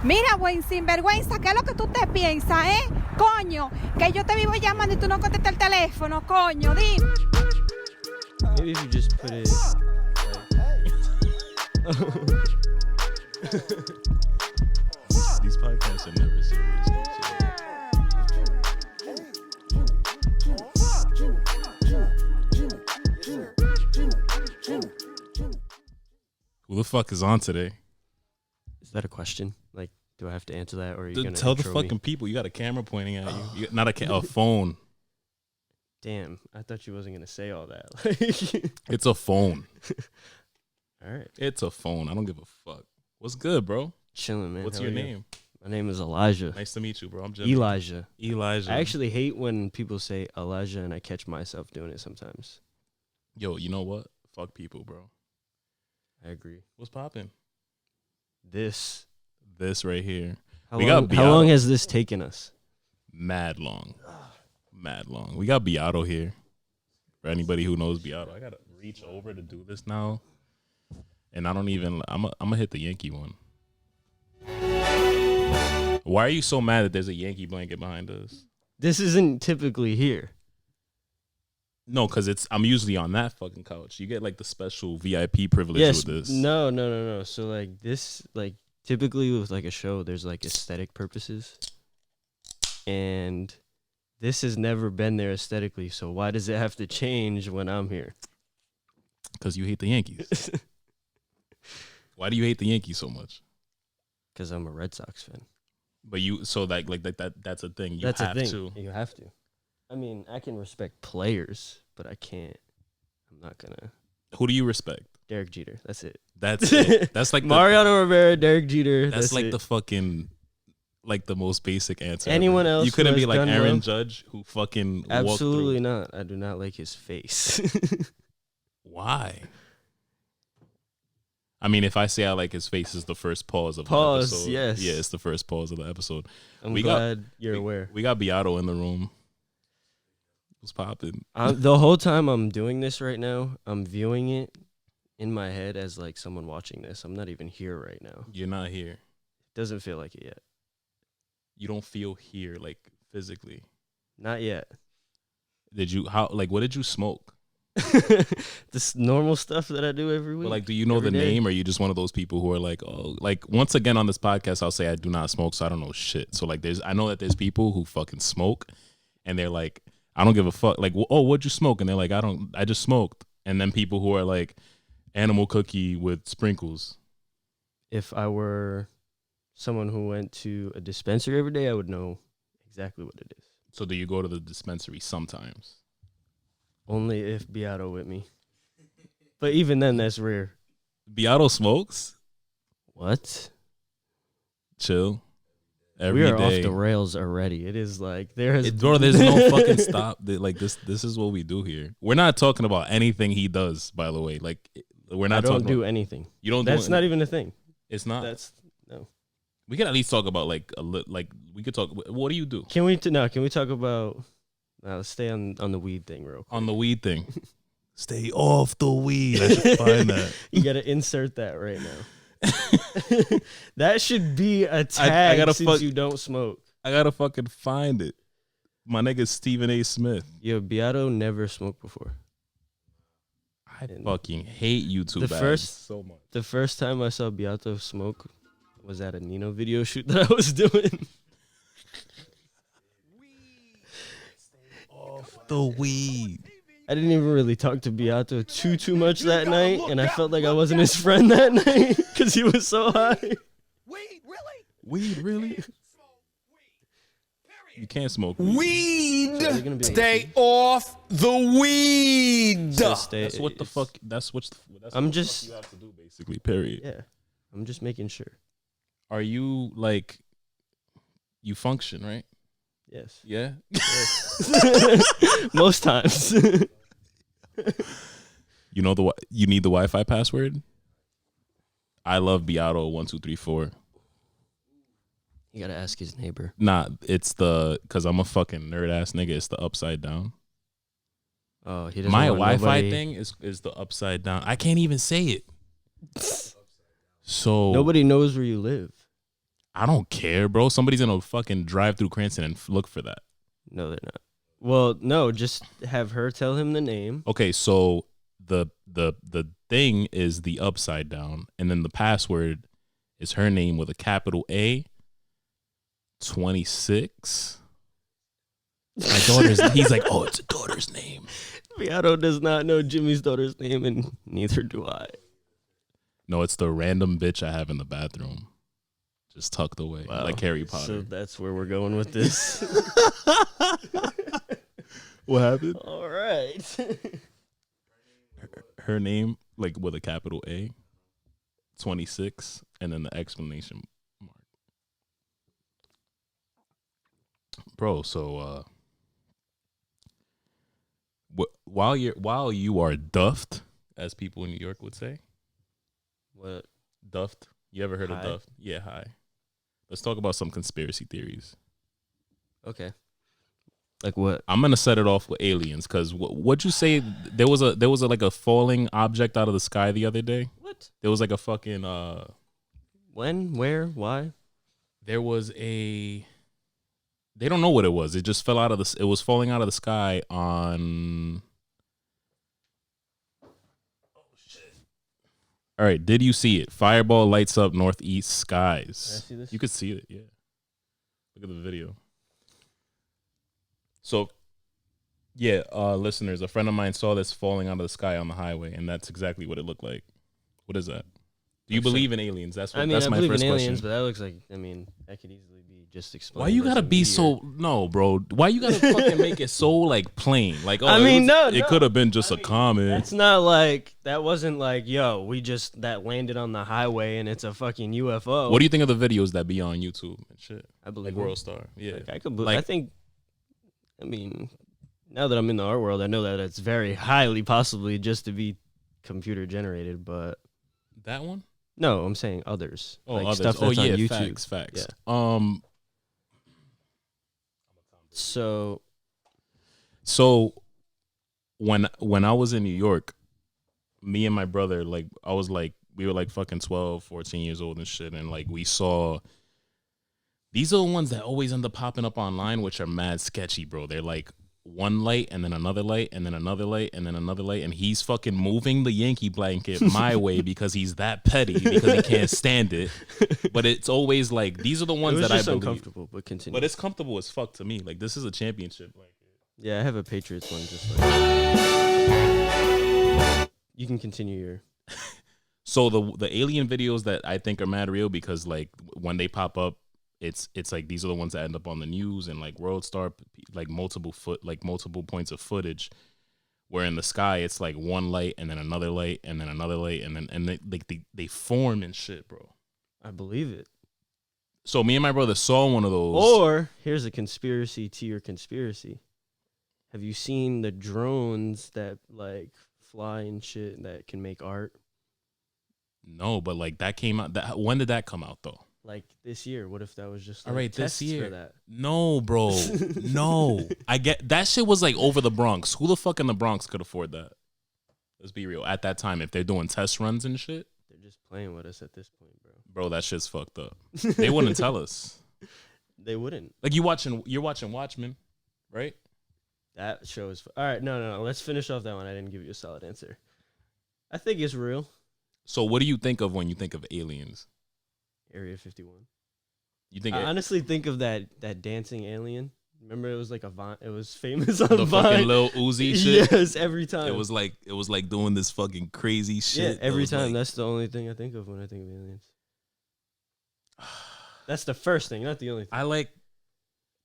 Mira, buen sinvergüenza, ¿qué es lo que tú te piensas, Coño, que yo te vivo llamando y tú no contestas el teléfono, coño, dime. Maybe if you just put it These podcasts are never serious. Who the fuck is on today? Is that a question? Like, do I have to answer that, or are you gonna Tell the intro me? fucking people. You got a camera pointing at you. Not a phone. Damn, I thought you wasn't gonna say all that. It's a phone. All right, It's a phone. I don't give a fuck. What's good, bro? chilling, man. What's How your are you? name? My name is Elijah. Nice to meet you, bro. I'm Jimmy. Elijah. Elijah. I actually hate when people say Elijah, and I catch myself doing it sometimes. Yo, you know what? Fuck people, bro. I agree. What's popping? This. This right here. How We long, got how Beato. long has this taken us? Mad long. Mad long. We got Beato here. For anybody who knows Beato, I gotta reach over to do this now. And I don't even I'm gonna hit the Yankee one. Why are you so mad that there's a Yankee blanket behind us? This isn't typically here. No, because I'm usually on that fucking couch. You get like the special VIP privilege Yes. with this. No. So like this, like typically with like a show, there's like aesthetic purposes, and this has never been there aesthetically. So why does it have to change when I'm here? Because you hate the Yankees. Why do you hate the Yankees so much? Because I'm a Red Sox fan. But you so like that's a thing. You That's have a thing. to. You have to. I mean, I can respect players, but I can't. I'm not gonna. Who do you respect? Derek Jeter. That's it. That's it. That's like Mariano Rivera, Derek Jeter. That's like it. the fucking like the most basic answer. Anyone ever. else You couldn't who be has like done Aaron well? Judge who fucking Absolutely walked through. not. I do not like his face. Why? I mean, if I say I like his face, is the first pause of Pause, the episode. yes. Yeah, it's the first pause of the episode. I'm We got- glad you're aware. We got Beato in the room. What's popping? The whole time I'm doing this right now, I'm viewing it in my head as like someone watching this. I'm not even here right now. You're not here. Doesn't feel like it yet. You don't feel here, like physically. Not yet. What did you smoke? This normal stuff that I do every week. But like, do you know every the day. name, or are you just one of those people who are like, oh, like once again on this podcast, I'll say I do not smoke, so I don't know shit. So like, I know that there's people who fucking smoke, and they're like, I don't give a fuck. Like, oh, what'd you smoke? And they're like, I just smoked. And then people who are like, animal cookie with sprinkles. If I were someone who went to a dispensary every day, I would know exactly what it is. So do you go to the dispensary sometimes? Only if Beato with me. But even then, that's rare. Beato smokes? What? Chill. Every We are day. off the rails already. It is like there's Bro, there's no fucking stop. Like this is what we do here. We're not talking about anything he does, by the way. Like we're not I don't talking do about, anything. you don't That's do not even a thing. It's not. That's no. We could at least talk about like we could talk. What do you do Can we talk about? Let's stay on the weed thing real quick. on the weed thing? Stay off the weed. I should find that. You got to insert that right now. That should be a tag gotta since fuck- you don't smoke. I gotta fucking find it. My nigga Stephen A. Smith. Yo, Beato never smoked before. I fucking hate YouTube The ads first- so much. The first time I saw Beato smoke was at a Nino video shoot that I was doing. Off the weed. I didn't even really talk to Beato too much that night, and I felt like I wasn't his friend that night because he was so high. Weed, really? You can't smoke Weed. So they're gonna be Stay off the weed. That's what the fuck. That's I'm what the just- fuck you have to do, basically. Period. Yeah, I'm just making sure. Are you like? You function, right? Yes. Yeah. Most times. You know you need the Wi-Fi password. I love Beato 1234. You gotta ask his neighbor. Nah, it's because I'm a fucking nerd ass nigga. It's the upside down. Oh, he doesn't My want Wi-Fi nobody- thing is the upside down. I can't even say it. So Nobody knows where you live. I don't care, bro. Somebody's gonna fucking drive through Cranston and look for that. No, they're not. Well, no, just have her tell him the name. Okay, so the thing is the upside down, and then the password is her name with a capital A. 26. My daughter's. He's like, oh, it's a daughter's name. Beato does not know Jimmy's daughter's name, and neither do I. No, it's the random bitch I have in the bathroom, just tucked away, Wow. like Harry Potter. So that's where we're going with this. What happened? All right. Her name, like with a capital A, 26, and then the exclamation mark. Bro, so while you are duffed, as people in New York would say, What? duffed. You ever heard Hi. of duffed? Yeah, hi. Let's talk about some conspiracy theories. Okay. Like what? I'm gonna set it off with aliens, because what'd you say? There was like a falling object out of the sky the other day. What? There was like a fucking When? Where? Why? there was a. They don't know what it was. It just fell out of the. It was falling out of the sky on. All right, did you see it? Fireball lights up northeast skies. Can I see this? You could see it, yeah. Look at the video. So, yeah, listeners, a friend of mine saw this falling out of the sky on the highway, and that's exactly what it looked like. What is that? Do you Looks believe in aliens? That's what. I mean, that's I my believe first in aliens, question. but that looks like, I mean, that could easily be just explained. Why you as gotta a be meteor. so no, bro? Why you gotta fucking make it so like plain? Like, oh, I mean, it could have been just a comet. That's not like, that wasn't like, yo, we just, that landed on the highway and it's a fucking UFO. What do you think of the videos that be on YouTube and shit? I believe Like it. World Star, yeah. Like, I could, Like- I think, I mean, now that I'm in the art world, I know that it's very highly possibly just to be computer generated, but That one? no, I'm saying others. Oh, like others. stuff that's on YouTube. Facts. Yeah. So when I was in New York, me and my brother, like, I was like, we were like fucking 12, 14 years old and shit, and like we saw. These are the ones that always end up popping up online, which are mad sketchy, bro. They're like one light and then another light and then another light and then another light, and he's fucking moving the Yankee blanket my way because he's that petty because he can't stand it. But it's always like, these are the It ones was that I just believe. uncomfortable, but continue. But it's comfortable as fuck to me. Like, this is a championship blanket. Yeah, I have a Patriots one just like. You can continue your. So the alien videos that I think are mad real, because like when they pop up, it's like these are the ones that end up on the news and like World Star, like multiple points of footage, where in the sky it's like one light and then another light and then another light and then they form and shit, bro. I believe it. So me and my brother saw one of those. Or here's a conspiracy to your conspiracy. Have you seen the drones that like fly and shit that can make art? No, but like that came out. When did that come out though? Like this year. What if that was just All like, right, this tests year. for that? No, bro. No. I get that shit was like over the Bronx. Who the fuck in the Bronx could afford that? Let's be real. At that time, if they're doing test runs and shit, They're just playing with us at this point, bro. bro, that shit's fucked up. They wouldn't tell us. They wouldn't. Like you're watching Watchmen, right? That show is. All right, no. Let's finish off that one. I didn't give you a solid answer. I think it's real. So what do you think of when you think of aliens? Area 51. You think I honestly think of that dancing alien. Remember, it was like a Vine. It was famous on the Vine. fucking Lil Uzi shit? Yes, every time. It was like doing this fucking crazy shit. Yeah, every It was time. like- That's the only thing I think of when I think of aliens. That's the first thing, not the only thing. I like.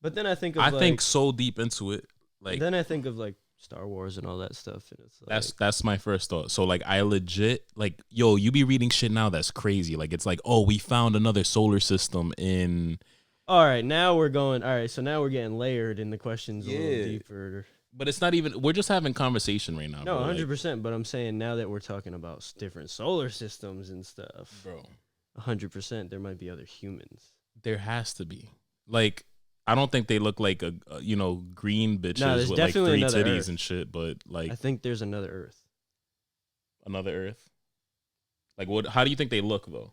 But then I think of I like, think so deep into it. Like then I think of like Star Wars and all that stuff, and it's like, that's my first thought. So like I legit like, yo, you be reading shit now that's crazy. Like it's like, oh, we found another solar system in. all right. Now we're going. All right, so now we're getting layered, and the questions a Yeah. little deeper. But it's not even. We're just having conversation right now. No, bro. 100%. But I'm saying now that we're talking about different solar systems and stuff, bro. 100%, there might be other humans. There has to be. Like, I don't think they look like a green bitches there's with like definitely 3 another titties Earth. and shit. But like I think there's another Earth. another Earth. Like what? How do you think they look though?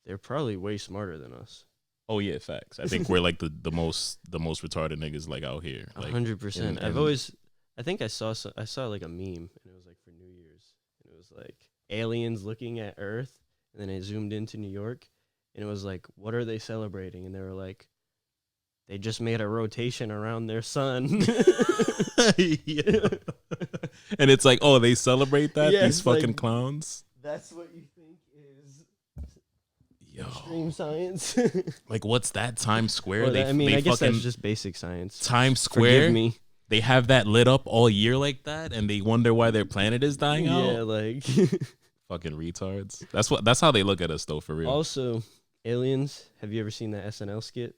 They're probably way smarter than us. Oh yeah, facts. I think we're like the most retarded niggas like out here. Like 100%. I think I saw like a meme, and it was like for New Year's, and it was like aliens looking at Earth, and then it zoomed into New York, and it was like, what are they celebrating? And they were like, they just made a rotation around their sun. Yeah. And it's like, oh, they celebrate that? Yeah, These it's fucking like- clowns. That's what you think is Yo. extreme science. Like what's that? Times Square? Well, I guess fucking that's just basic science. Times Forgive Square. me. They have that lit up all year like that, and they wonder why their planet is dying Yeah, out. like Fucking retards. That's how they look at us though, for real. also aliens. Have you ever seen that SNL skit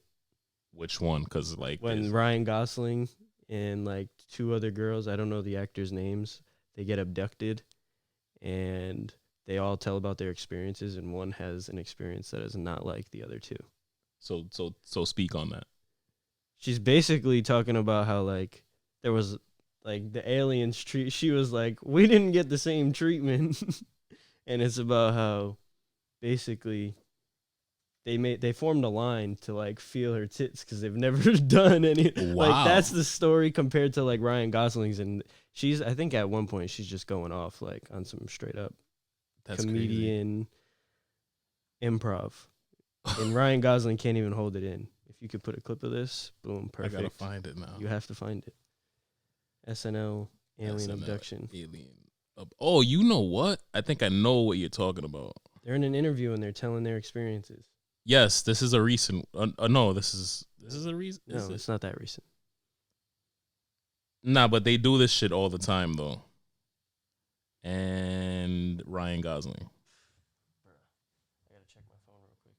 Which one? Because like when there's- Ryan Gosling and like 2 other girls, I don't know the actors' names, they get abducted, and they all tell about their experiences, and one has an experience that is not like the other 2. so speak on that. She's basically talking about how like there was like the aliens treat. She was like, we didn't get the same treatment, and it's about how basically they formed a line to like feel her tits because they've never done any. Wow. Like that's the story compared to like Ryan Gosling's, and I think at one point she's just going off like on some straight up That's comedian improv, and Ryan Gosling can't even hold it in. If you could put a clip of this, boom, crazy. perfect. I gotta find it now. You have to find it. SNL alien SNL, abduction. Oh, you know what? I think I know what you're talking about. They're in an interview and they're telling their experiences. Yes, this is a recent. No, this is a recent. No, it's not that recent. Nah, but they do this shit all the time though. And Ryan Gosling. I gotta check my phone real quick.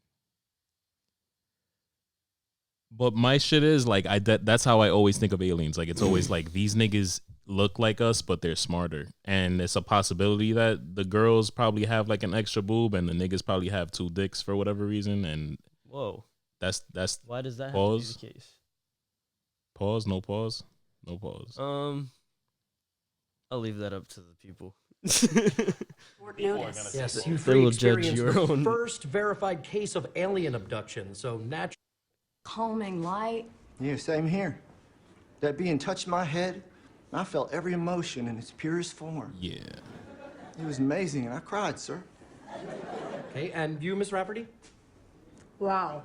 But my shit is like that's how I always think of aliens. Like it's always like these niggas look like us, but they're smarter. And it's a possibility that the girls probably have like an extra boob and the niggas probably have 2 dicks for whatever reason. And Whoa. that's Why does that Pause. have to be the case? pause, no pause, no pause. I'll leave that up to the people. Yes, you They three will judge experienced your the own. first verified case of alien abduction, so naturally. Calming light. Yeah, same here. That being touched my head, I felt every emotion in its purest form. Yeah. It was amazing, and I cried, sir. Okay, and you, Miss Rafferty? Wow.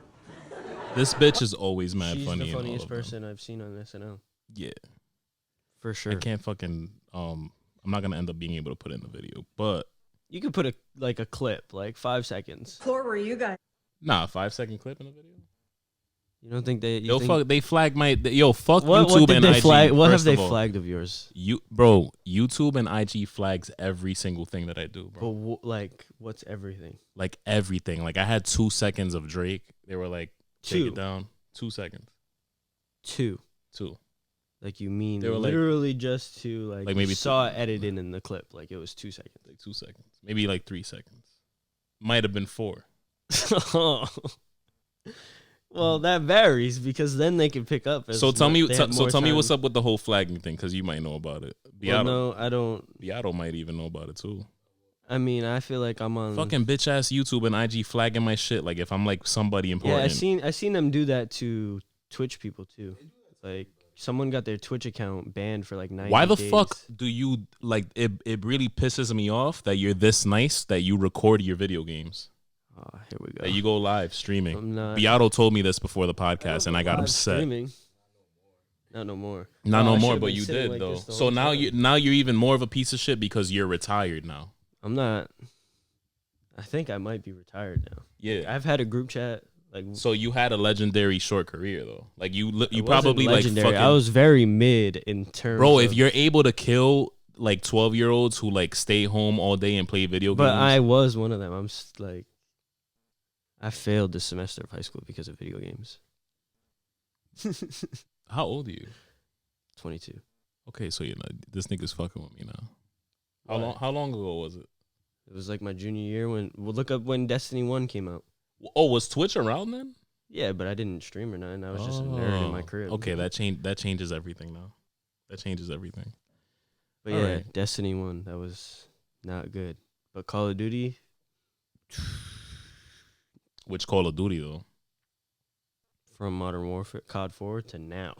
This bitch is always mad She's funny. the in all funniest of them. person I've seen on SNL. Yeah. For sure. I can't fucking I'm not gonna end up being able to put it in the video, but You could put a clip, like 5 seconds. Poor were you guys. nah, 5-second clip in the video. You don't think they? They flag my fuck What YouTube did and they IG. flag? What have first they of all. flagged of yours? YouTube and IG flags every single thing that I do, bro. But like, what's everything? Like everything. Like I had 2 seconds of Drake. They were like, take 2. it down. 2 seconds. 2. 2. Like you mean They were like- literally just to like maybe you saw it edited in the clip, like it was 2 seconds. Like 2 seconds. Maybe like 3 seconds. Might have been 4. Well, that varies because then they can pick up. So tell me, they have more tell me what's time. up with the whole flagging thing, because you might know about it. Well, Beato, no, I don't. Beato might even know about it too. I mean, I feel like I'm on Fucking bitch ass YouTube and IG flagging my shit. Like if I'm like somebody important. Yeah, I seen them do that to Twitch people too. Like someone got their Twitch account banned for like 90 Why the days. fuck do you like it? It really pisses me off that you're this nice that you record your video games. Oh, here we go. That you go live I'm streaming. not- Beato told me this before the podcast, and I got Live upset. streaming. Not no more. Not Oh, no I more, should've but been you sitting did like though. this the So whole now time. you're even more of a piece of shit because you're retired now. I'm not. I think I might be retired now. Yeah. I've had a group chat. Like So you had a legendary short career though. Like you it probably wasn't like legendary. fucking. I was very mid in terms. Bro, of, if you're able to kill like 12-year-olds who like stay home all day and play video but games, I was one of them. I'm like, I failed this semester of high school because of video games. how old are you? 22. Okay, so you know this nigga's fucking with me now. Why? How long ago was it? It was like my junior year when. Well, look up when Destiny 1 came out. Oh, was Twitch around then? Yeah, but I didn't stream or nothing. I was just a nerd in my crib. Okay, that changes everything now. That changes everything. But All yeah, right. Destiny 1, that was not good. But Call of Duty, Which Call of Duty though? from Modern Warfare, COD 4 to now.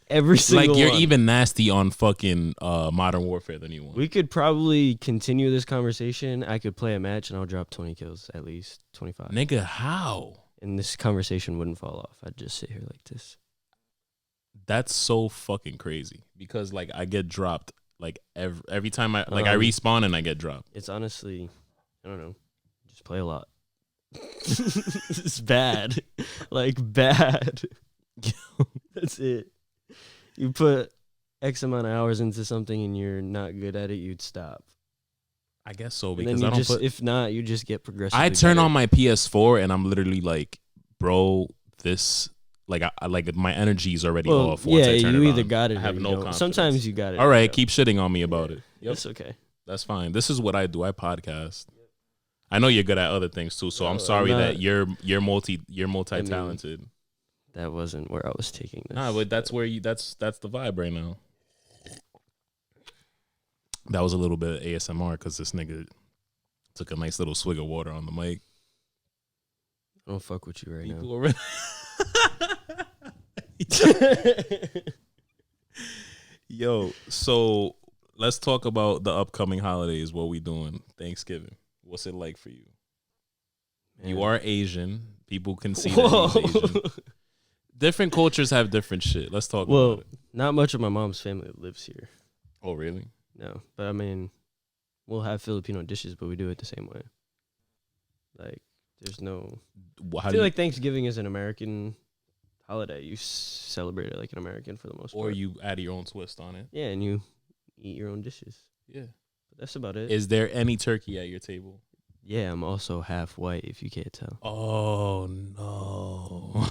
Every single Like you're one. even nasty on fucking Modern Warfare than you want. We could probably continue this conversation. I could play a match and I'll drop 20 kills, at least 25. Nigga, how? And this conversation wouldn't fall off. I'd just sit here like this. That's so fucking crazy. Because like I get dropped like every time I respawn and I get dropped. It's honestly, I don't know, just play a lot. It's bad. Like bad. That's it. You put X amount of hours into something and you're not good at it, you'd stop. I guess so And because then I don't put. if not, you just get progressively I turn better. on my PS4 and I'm literally like, bro, this like I like my energy is already off. Once yeah, I turn you it either on. got it I or have you no don't. confidence. Sometimes you got it. All right, Yeah. keep shitting on me about it. Yep. It's okay. That's fine. This is what I do. I podcast. I know you're good at other things too, so I'm No, sorry I'm that not. you're multi-talented. That wasn't where I was taking this. Nah, but that's where that's the vibe right now. That was a little bit of ASMR because this nigga took a nice little swig of water on the mic. I don't fuck with you right People now. already. Yo, so let's talk about the upcoming holidays. What we doing? Thanksgiving. What's it like for you? You are Asian. People can see that he's Asian. Different cultures have different shit. Let's talk about it. Not much of my mom's family lives here. Oh, really? No, but I mean, we'll have Filipino dishes, but we do it the same way. Like, there's no. How I do feel you, like Thanksgiving is an American holiday. You celebrate it like an American for the most part. or you add your own twist on it? Yeah, and you eat your own dishes. Yeah. But that's about it. Is there any turkey at your table? Yeah, I'm also half white, if you can't tell. Oh no.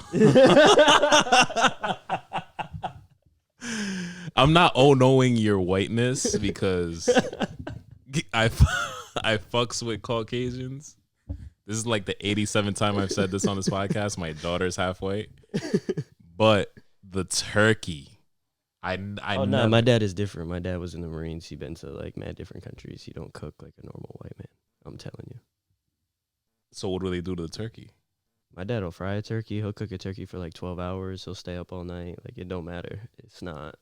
I'm not knowing your whiteness because I fucks with Caucasians. This is like the 87th time I've said this on this podcast. My daughter's half white. But the turkey, No, my dad is different. My dad was in the Marines. He's been to like mad different countries. He don't cook like a normal white man. I'm telling you. So what do they do to the turkey? My dad will fry a turkey. He'll cook a turkey for like 12 hours. He'll stay up all night. Like, it don't matter. It's not.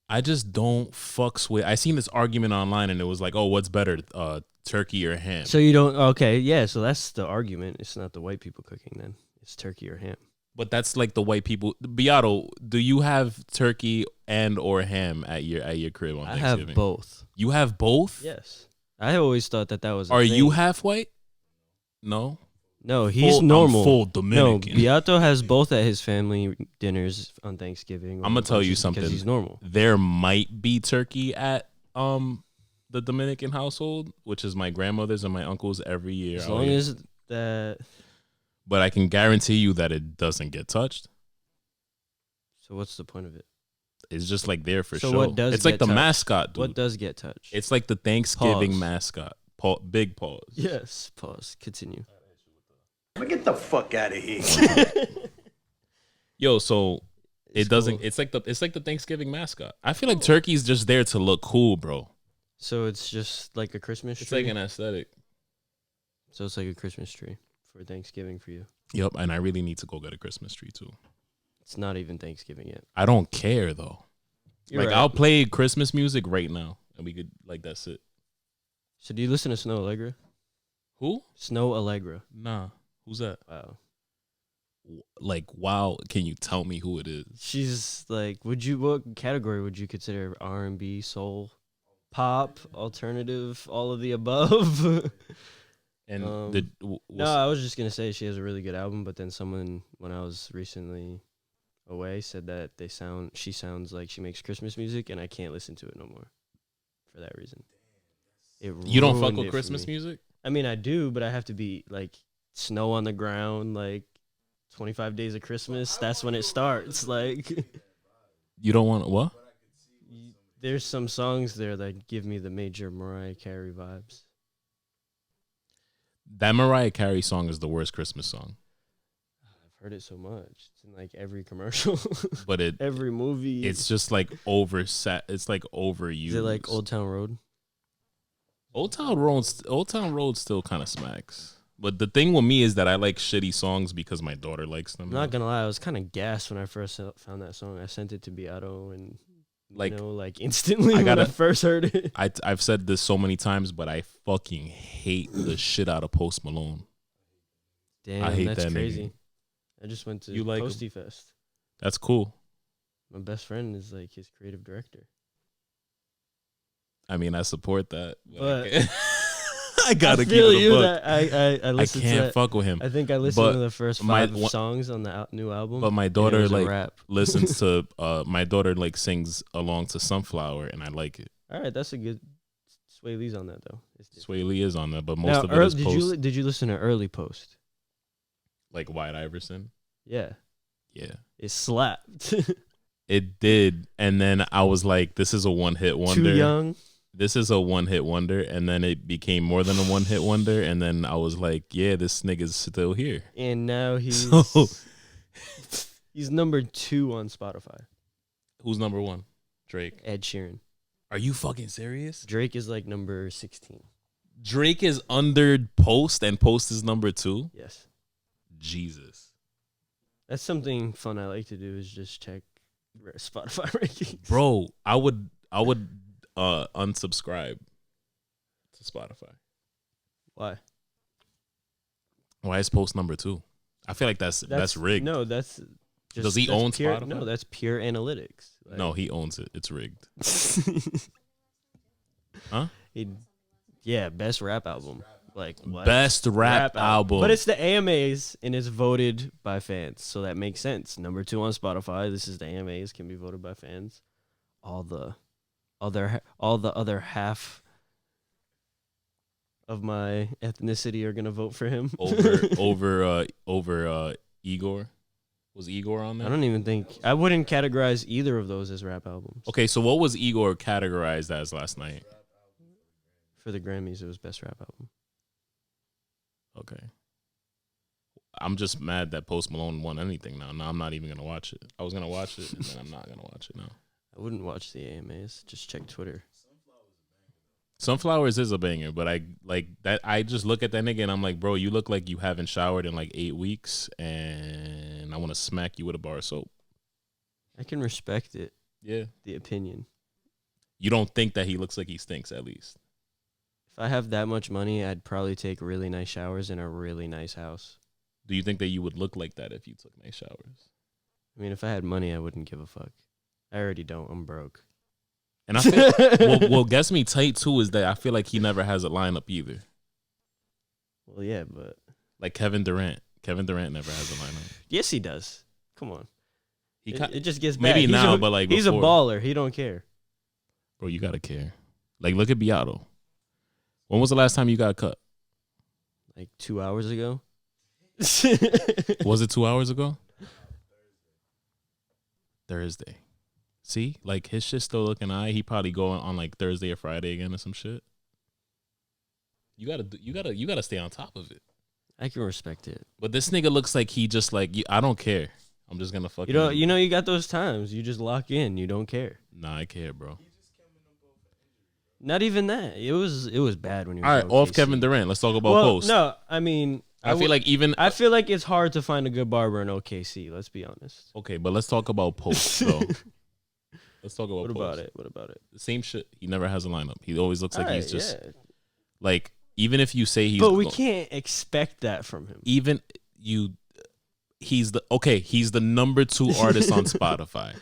I just don't fucks with. I seen this argument online and it was like, oh, what's better, turkey or ham? So you don't. Okay, yeah. So that's the argument. It's not the white people cooking then. It's turkey or ham. But that's like the white people. Beato, do you have turkey and or ham at your crib on I Thanksgiving? have both. You have both? Yes. I always thought that was. Are a you thing. half white? No. No, he's I'm normal. full No, Dominican. Beato has both at his family dinners on Thanksgiving. I'm gonna tell you Just something. because he's normal. There might be turkey at the Dominican household, which is my grandmother's and my uncle's every year. As long as that. But I can guarantee you that it doesn't get touched. So what's the point of it? It's just like there for So show. what does It's like get the touched? mascot, dude. What does get touched? It's like the Thanksgiving Pause. mascot. Big pause. Yes. Pause. Continue. Get the fuck out of here. Yo, so it doesn't. cool. It's like the Thanksgiving mascot. I feel like turkey's just there to look cool, bro. So it's just like a Christmas It's tree. like an aesthetic. So it's like a Christmas tree for Thanksgiving for you. Yep, and I really need to go get a Christmas tree too. It's not even Thanksgiving yet. I don't care though. You're like right. I'll play Christmas music right now, and we could like that's it. So do you listen to Snow Allegra? Who? Snow Allegra. Nah. Who's that? Wow. Like, wow. Can you tell me who it is? She's like, what category would you consider R&B, soul, pop, alternative, all of the above? And No, I was just gonna say she has a really good album, but then someone when I was recently away said that she sounds like she makes Christmas music, and I can't listen to it no more for that reason. you don't fuck ruined with it for Christmas me. music? I mean, I do, but I have to be like snow on the ground, like 25 Days of Christmas. That's when it starts. Like, You don't want what? there's some songs there that give me the major Mariah Carey vibes. That Mariah Carey song is the worst Christmas song. heard it so much. It's in like every commercial, but every movie. it's just like it's like overused. Is it like Old Town Road? Old Town Road still kind of smacks. But the thing with me is that I like shitty songs because my daughter likes them. I'm not gonna lie, I was kind of gassed when I first found that song. I sent it to Beato and like instantly when I first heard it. I've said this so many times, but I fucking hate the shit out of Post Malone. Damn, I hate that's that crazy. nigga. I just went to You like Posty Fest. That's cool. My best friend is like his creative director. I mean, I support that. But I gotta keep feel it a you book. that I I listened to can't that. fuck with him. I think I listened But to the first my- 5 songs on the new album. But my and it daughter was a like rap. listens to my daughter like sings along to Sunflower, and I like it. All right, that's a good. Sway Lee's on that though. Sway Lee is on that, but most Now, of it is Post. did you listen to Early Post? Like White Iverson. Yeah, Yeah, it slapped. it did, and then I was like, "This is a one-hit wonder." Too young. This is a one-hit wonder, and then it became more than a one-hit wonder, and then I was like, "Yeah, this nigga's still here." And now he's So- he's number 2 on Spotify. Who's number 1? Drake. Ed Sheeran. Are you fucking serious? Drake is like number 16. Drake is under Post, and Post is number 2. Yes, Jesus, that's something fun I like to do is just check Spotify rankings. bro, I would unsubscribe to Spotify. Why? Why is Post number 2? I feel like that's rigged. No, that's. Does he that's own pure, Spotify? No, that's pure analytics. Like, No, he owns it. It's rigged. Huh? Yeah, best rap album. Like what? Best rap album. But it's the AMAs and it's voted by fans, so that makes sense. Number 2 on Spotify. This is the AMAs, can be voted by fans. All the other half of my ethnicity are gonna vote for him. over Igor. Was Igor on there? I don't even think I wouldn't categorize either of those as rap albums. Okay, so what was Igor categorized as last night? For the Grammys, it was best rap album. Okay. I'm just mad that Post Malone won anything now. Now I'm not even gonna watch it. I was gonna watch it, and then I'm not gonna watch it now. I wouldn't watch the AMAs. Just check Twitter. Sunflowers is a banger, but I like that. I just look at that nigga and I'm like, bro, you look like you haven't showered in like 8 weeks, and I want to smack you with a bar of soap. I can respect it. Yeah. The opinion. You don't think that he looks like he stinks, at least. If I have that much money, I'd probably take really nice showers in a really nice house. Do you think that you would look like that if you took nice showers? I mean, if I had money, I wouldn't give a fuck. I already don't. I'm broke. And I feel what gets me tight too is that I feel like he never has a lineup either. Well, yeah, but Like Kevin Durant. Kevin Durant never has a lineup. yes, he does. Come on. It just gets maybe bad. now, but like he's a before. baller. He don't care. Bro, you gotta care. Like, look at Beato. When was the last time you got cut? Like 2 hours ago. Was it 2 hours ago? Thursday. See, like his shit's still looking high. He probably going on like Thursday or Friday again or some shit. You gotta stay on top of it. I can respect it. But this nigga looks like he just like I don't care. I'm just gonna fucking. You got those times. You just lock in. You don't care. Nah, I care, bro. Not even that. It was bad when you. All right, off Kevin Durant. Let's talk about Post. No, I mean, I feel like even. I feel like it's hard to find a good barber in OKC. Let's be honest. Okay, but let's talk about Post though. Let's talk about What Post. about it? What about it? The same shit. He never has a lineup. He always looks like All he's right, just yeah. like even if you say he's. But we can't expect that from him. Even you. He's the number 2 artist on Spotify.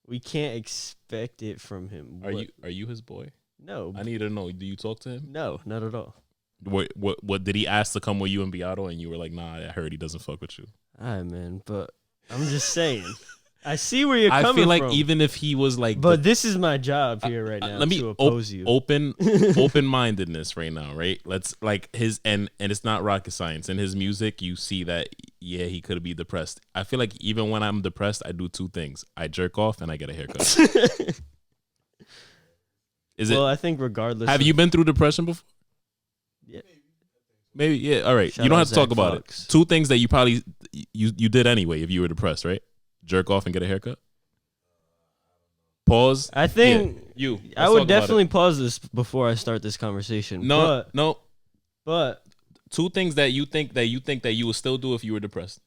We can't expect it from him. Are you his boy? No. I need to know. Do you talk to him? No, not at all. What did he ask to come with you and Beato and you were like, nah, I heard he doesn't fuck with you? All right, man, but I'm just saying. I see where you're coming from. I feel like even if he was like, but this is my job here right now. let me to oppose you. open-mindedness right now, right? Let's like his and it's not rocket science. In his music, you see that he could be depressed. I feel like even when I'm depressed, I do 2 things: I jerk off and I get a haircut. Well, I think regardless. Have you been through depression before? Yeah. Maybe, yeah. All right. Shout you don't out have to talk Zach about Fox. it. 2 things that you probably you did anyway if you were depressed, right? Jerk off and get a haircut. Pause. I think Yeah, I Let's would talk about definitely it. pause this before I start this conversation. No, but 2 things that you think that you would still do if you were depressed.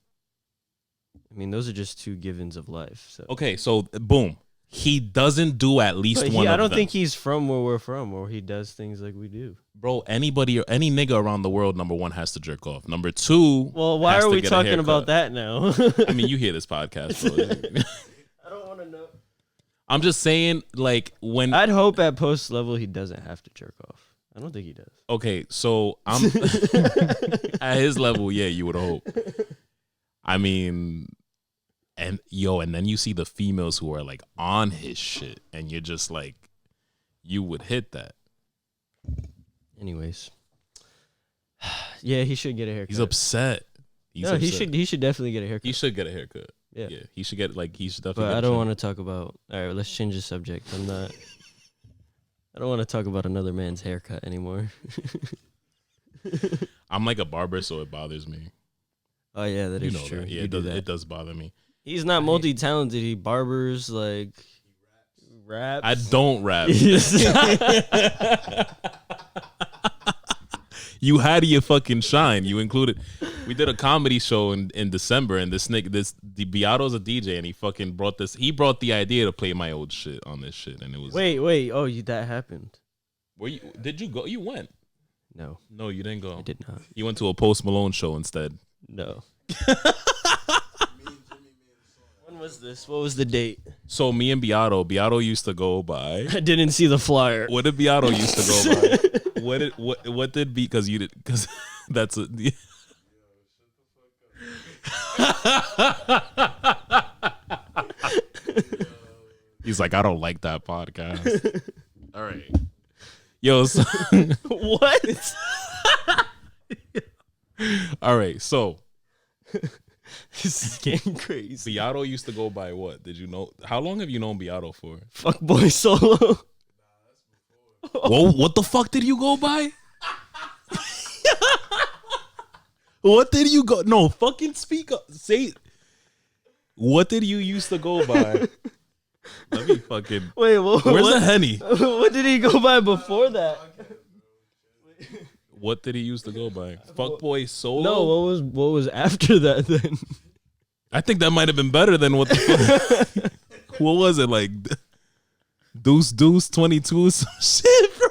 I mean, those are just 2 givens of life. So Okay, so boom. He doesn't do at least But one of I don't them. think he's from where we're from, or he does things like we do. Bro, anybody or any nigga around the world, number 1, has to jerk off. Number 2, Well, why has are to we get a talking haircut. about that now? I mean, you hear this podcast, bro. I don't want to know. I'm just saying, like, when I'd hope at post level he doesn't have to jerk off. I don't think he does. okay, so I'm at his level, yeah, you would hope. I mean, and then you see the females who are like on his shit, and you're just like, you would hit that. Anyways, yeah, he should get a haircut. He's upset. He's no, upset. he should definitely get a haircut. He should get a haircut. Yeah. He should get he should definitely. But get I a don't trim. want to talk about. All right, let's change the subject. I don't want to talk about another man's haircut anymore. I'm like a barber, so it bothers me. Oh yeah, that You is know true. that. Yeah, You do that. it does bother me. He's not multi-talented. He barbers like raps. I don't rap. You had your fucking shine. You included. We did a comedy show in December, and the Beato's a DJ, and he fucking brought this. He brought the idea to play my old shit on this shit, and it was. Wait. Oh, that happened. Did you go? You went. No, No, you didn't go. I did not. You went to a Post Malone show instead. No. When was this? What was the date? So me and Beato used to go by. I didn't see the flyer. What did Beato used to go by? What did because you did because that's a. He's like, I don't like that podcast. All right, yo. So, What? all right, so This is getting crazy. Beato used to go by what? Did you know? How long have you known Beato for? Fuckboy Solo. Whoa, what the fuck did you go by? What did you go? No, fucking speak up. Say, what did you used to go by? Let me fucking. Wait, what? Where's the Henny? What did he go by before that? What did he used to go by? Fuckboy Solo? No, what was after that then? I think that might have been better than what the fuck. What was it like? Deuce 22 or some shit, bro.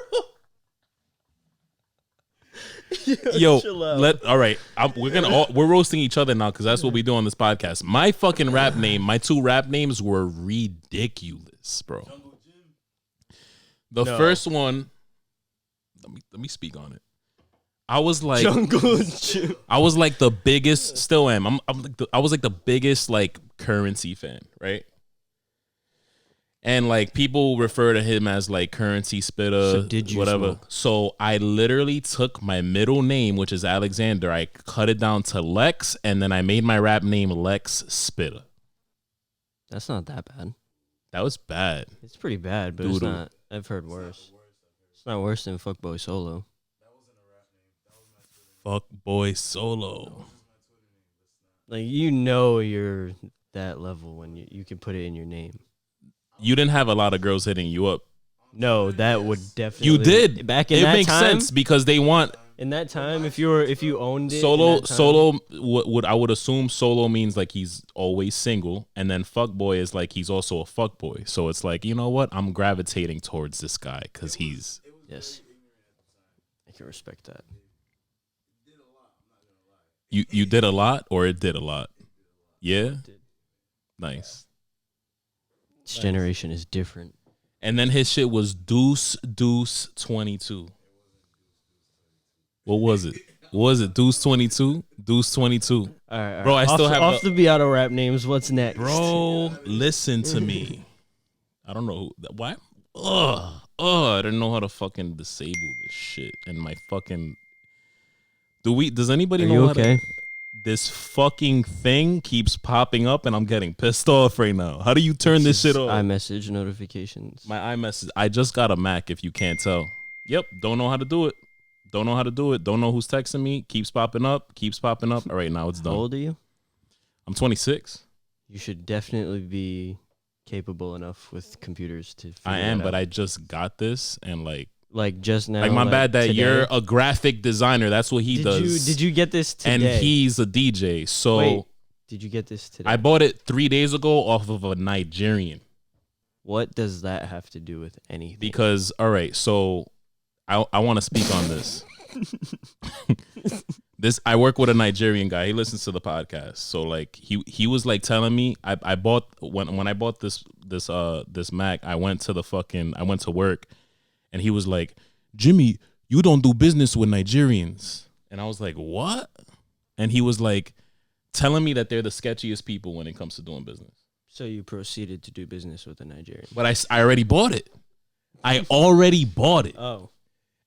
Yo, chill out. all right. We're roasting each other now because that's what we do on this podcast. My fucking rap name, my 2 rap names were ridiculous, bro. The first one, let me speak on it. I was like, Jungle Jim. I was like the biggest, still am. I was like the biggest like Currency fan, right? And like people refer to him as like Currency Spitter, So did you whatever. smoke? So I literally took my middle name, which is Alexander. I cut it down to Lex, and then I made my rap name Lex Spiller. That's not that bad. That was bad. It's pretty bad, but it's Doodle. not. I've heard worse. It's not worse than Fuckboy Solo. Fuck boy Solo. Like you're that level when you can put it in your name. You didn't have a lot of girls hitting you up. No, that would definitely. You did. Back in it that makes time. sense because they want In that time, if you owned it, Solo. in that time- Solo would I would assume Solo means like he's always single, and then fuckboy is like he's also a fuckboy. So it's like, you know what? I'm gravitating towards this guy because he's. Yes, I can respect that. You did a lot, or it did a lot. Yeah, nice. This generation is different. And then his shit was Deuce 22. What was it? What was it? Deuce 22. Deuce 22. All right, Bro, I still have off the Beato rap names. What's next, Bro, listen to me. I don't know why. I don't know how to fucking disable this shit. And my fucking. Does anybody Are know you how okay? this fucking thing keeps popping up and I'm getting pissed off right now. How do you turn this shit off? iMessage notifications. My iMessage. I just got a Mac if you can't tell. Yep, don't know how to do it. Don't know how to do it. Don't know who's texting me. Keeps popping up. All right, now it's How done. old are you? I'm 26. You should definitely be capable enough with computers to. I figure am, that but out. I just got this and like just now. my bad that today. you're a graphic designer. That's what he does. Did you get this today? And he's a DJ. So Wait, did you get this today? I bought it 3 days ago off of a Nigerian. What does that have to do with anything? Because all right, so I want to speak on this. I work with a Nigerian guy. He listens to the podcast. So like he was like telling me I bought when I bought this Mac, I went to work and he was like, "Jimmy, you don't do business with Nigerians." And I was like, "What?" And he was like telling me that they're the sketchiest people when it comes to doing business. So you proceeded to do business with a Nigerian. But I already bought it. I already bought it. Oh.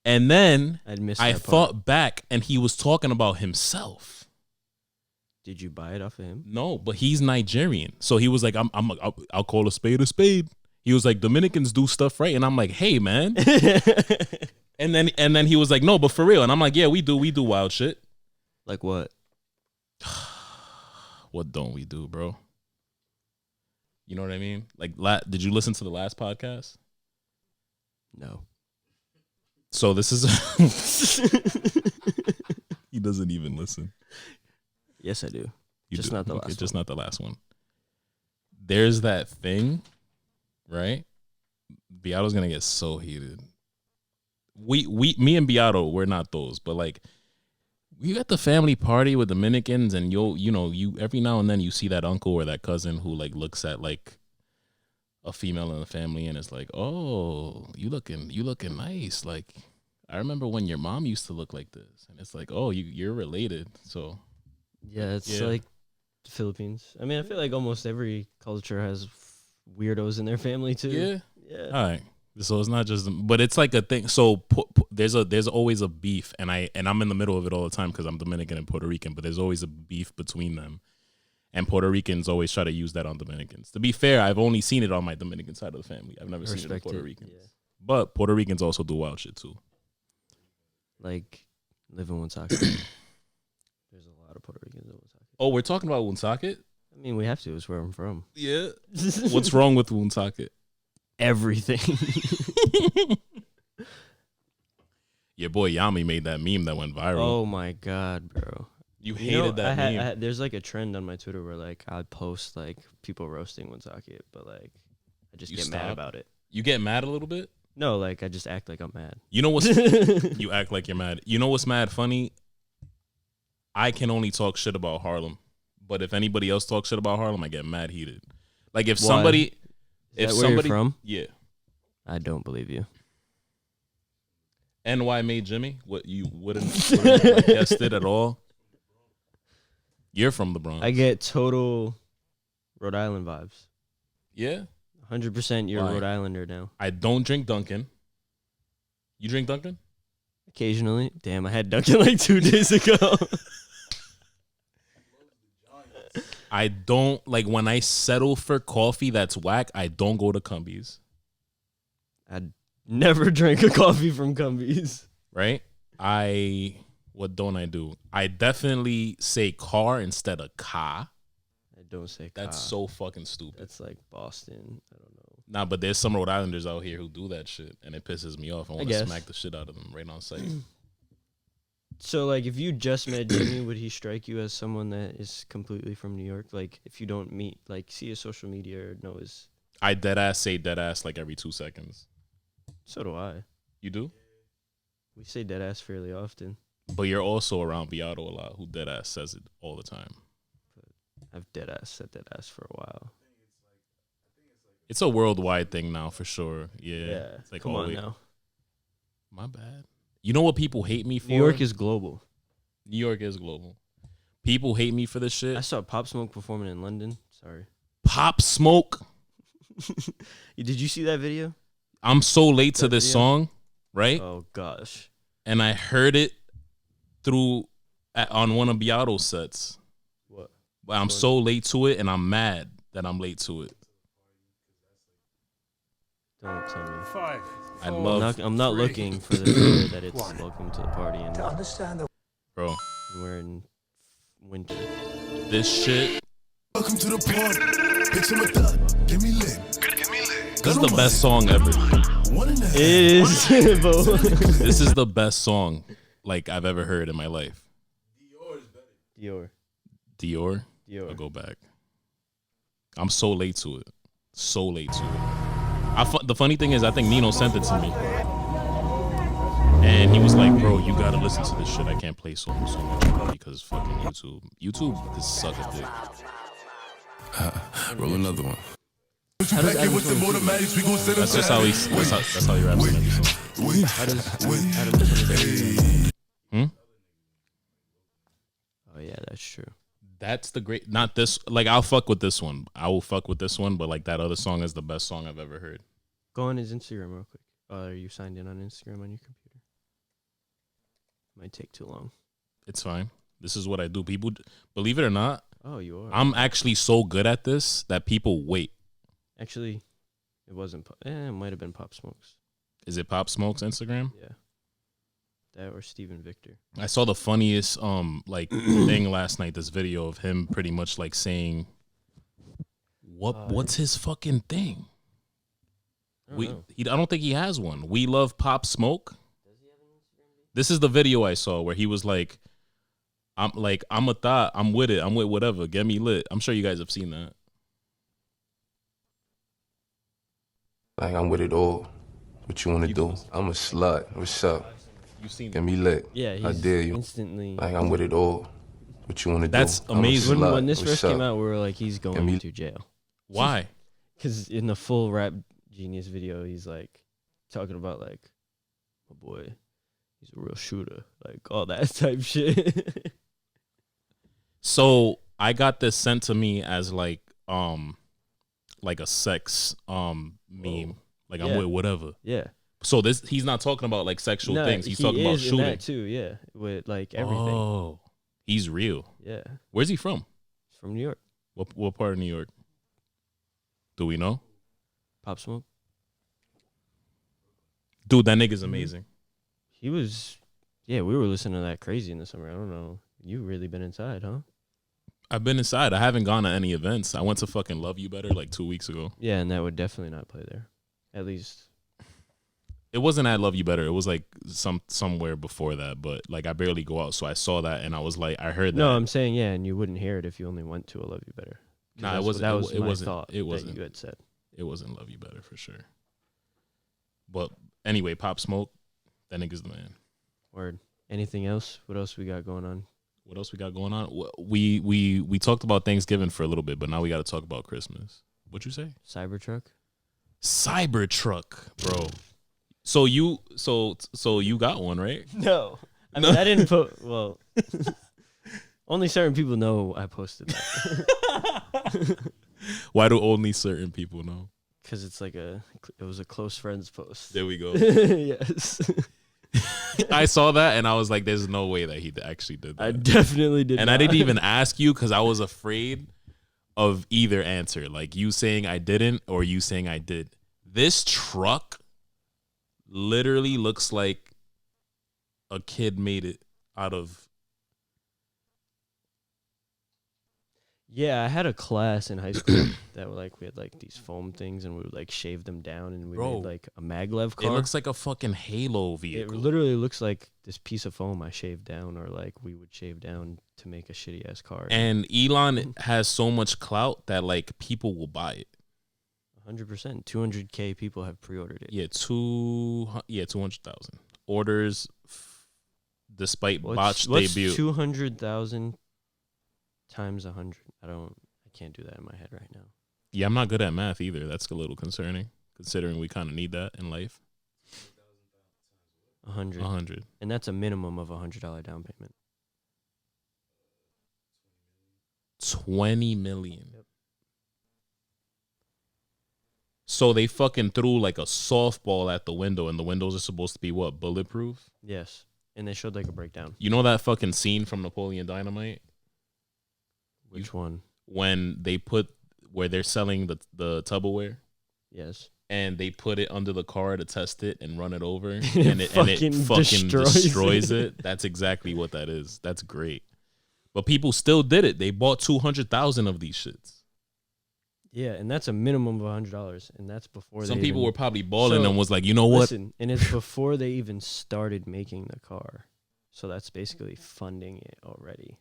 And then I'd missed I that part. thought back and he was talking about himself. Did you buy it off of him? No, but he's Nigerian. So he was like, I'll call a spade a spade. He was like, Dominicans do stuff right. And I'm like, hey, man. and then he was like, no, but for real. And I'm like, yeah, we do wild shit. Like what? What don't we do, bro? You know what I mean? Like, did you listen to the last podcast? No. So this is he doesn't even listen. Yes, I do. You Just do. not the Okay, last just one. not the last one. There's that thing, right? Beato's gonna get so heated. Me and Beato, we're not those, but like we got the family party with Dominicans, and you every now and then you see that uncle or that cousin who like looks at like a female in the family and it's like, oh, you looking nice. Like I remember when your mom used to look like this, and it's like, oh, you're related. So Yeah, it's Yeah. like the Philippines. I mean, I feel like almost every culture has weirdos in their family too. yeah. Yeah. All right. So it's not just, but it's like a thing. So there's always a beef, and I'm in the middle of it all the time because I'm Dominican and Puerto Rican. But there's always a beef between them, and Puerto Ricans always try to use that on Dominicans. To be fair, I've only seen it on my Dominican side of the family. I've never seen it on Respect Puerto it, Ricans. yeah. But Puerto Ricans also do wild shit too. Like live in Woonsocket. There's a lot of Puerto Ricans in Woonsocket. Oh, we're talking about Woonsocket? I mean, we have to. It's where I'm from. Yeah. What's wrong with Woonsocket? Everything. Your boy Yami made that meme that went viral. Oh my god, bro. You You know, hated that meme. there's like a trend on my Twitter where like I'd post like people roasting Woonsocket, but like I just You get mad stop? about it. You get mad a little bit? No, like I just act like I'm mad. You know what's you act like you're mad. You know what's mad funny? I can only talk shit about Harlem. But if anybody else talks shit about Harlem, I get mad heated. Like if Why? somebody Is if that where you're somebody from? Yeah. I don't believe you. NY made Jimmy? What you wouldn't like, guessed it at all? You're from the Bronx. I get total Rhode Island vibes. Yeah? 100% you're Why? a Rhode Islander now. I don't drink Dunkin'. You drink Dunkin'? Occasionally. Damn, I had Dunkin' like 2 days ago. I don't like when I settle for coffee that's whack, I don't go to Cumbies. I'd never drank a coffee from Cumbies. Right? What don't I do? I definitely say car instead of car. I don't say That's ka. so fucking stupid. That's like Boston. I don't know. Nah, but there's some Rhode Islanders out here who do that shit, and it pisses me off. I want to guess. smack the shit out of them right on sight. So, like, if you just met Jimmy, would he strike you as someone that is completely from New York? Like, if you don't meet, like, see his social media or know his... I deadass say deadass like every 2 seconds. So do I. You do? We say dead ass fairly often. But you're also around Beato a lot, who deadass says it all the time. I've dead ass said dead ass for a while. It's a worldwide thing now, for sure. Yeah. It's like Come on always- now. My bad. You know what people hate me for? New York is global. New York is global. People hate me for this shit. I saw Pop Smoke performing in London. Sorry. Pop Smoke. Did you see that video? I'm so late to That this video? song, right? Oh, gosh. And I heard it on one of Beato's sets. What? But I'm so late to it, and I'm mad that I'm late to it. Don't tell me. I love, I'm not looking for the fear that it's welcome to the party and bro. we're in winter. This shit. Welcome to the party. Bitch, I'm a thug. Give me lit. This is the best song ever. It is. This is the best song like I've ever heard in my life. Dior. I'll go back. I'm so late to it. So late to it. The funny thing is, I think Nino sent it to me. And he was like, bro, you gotta listen to this shit. I can't play so much because fucking YouTube. YouTube is suck a dick. Roll another one. That's just how that's how he raps in every song. Oh yeah, that's true. That's the great, not this, like I'll fuck with this one. I will fuck with this one, but like that other song is the best song I've ever heard. Go on his Instagram real quick. Are you signed in on Instagram on your computer? Might take too long. It's fine. This is what I do. People, believe it or not, Oh, you are. I'm actually so good at this that people wait. Actually, it wasn't. It might have been Pop Smokes. Is it Pop Smoke's Instagram? Yeah. That or Steven Victor. I saw the funniest like thing last night. This video of him pretty much like saying, what's his fucking thing? I don't think he has one. We love Pop Smoke. This is the video I saw where he was like, I'm a thought. I'm with it. I'm with whatever. Get me lit. I'm sure you guys have seen that. Like, I'm with it all. What you want to do? I'm a slut. What's up? You seen Get me lit. Yeah, I dare you. Instantly. Like, I'm with it all. What you want to do? That's amazing. When this first came out, we were like, he's going to jail. Why? Because in the full Rap Genius video, he's like talking about like, my boy, he's a real shooter, like all that type shit. So I got this sent to me as like a sex meme. Like I'm with whatever. Yeah. So he's not talking about like sexual things. He's talking about shooting. That too, yeah. With like everything. Oh, he's real. Yeah. Where's he from? He's from New York. What part of New York? Do we know? Pop Smoke. Dude, that nigga's amazing. He was, we were listening to that crazy in the summer. I don't know. You really been inside, huh? I've been inside. I haven't gone to any events. I went to fucking Love You Better like 2 weeks ago. Yeah, and that would definitely not play there. At least. It wasn't at Love You Better. It was like somewhere before that. But like I barely go out, so I saw that and I was like, I heard that. No, I'm saying and you wouldn't hear it if you only went to a Love You Better. Nah, it wasn't. That was it my wasn't. Thought. It wasn't. That you had said. It wasn't Love You Better for sure. But anyway, Pop Smoke, that nigga's the man. Word. Anything else? What else we got going on? What else we got going on? We talked about Thanksgiving for a little bit, but now we got to talk about Christmas. What'd you say? Cybertruck, bro. So you got one, right? No, I mean I didn't put. Well, only certain people know I posted that. Why do only certain people know? Because it's like it was a close friends post. There we go. Yes. I saw that and I was like, there's no way that he actually did that. I definitely did. And I didn't even ask you because I was afraid of either answer. Like you saying I didn't or you saying I did. This truck literally looks like a kid made it out of. Yeah, I had a class in high school that we had like these foam things and we would like shave them down and we made like a maglev car. It looks like a fucking Halo It vehicle. literally looks like this piece of foam I shaved down or like we would shave down to make a shitty ass car. And Elon has so much clout that like people will buy it. 100%. 200K people have pre-ordered it. Yeah, 200,000 orders despite botched debut. 200,000 times 100? I can't do that in my head right now. Yeah, I'm not good at math either. That's a little concerning, considering we kind of need that in life. 100. And that's a minimum of $100 down payment. 20 million. Yep. So they fucking threw like a softball at the window, and the windows are supposed to be what, bulletproof? Yes. And they showed like a breakdown. You know that fucking scene from Napoleon Dynamite? Which one? When they where they're selling the Tupperware? Yes. and they put it under the car to test it and run it over, and it fucking destroys it. That's exactly what that is. That's great. But people still did it. They bought 200,000 of these shits. Yeah, and that's a minimum of $100, and that's before Some they people even, were probably balling So, and was like, you know what? Listen, and it's before they even started making the car, so that's basically funding it already.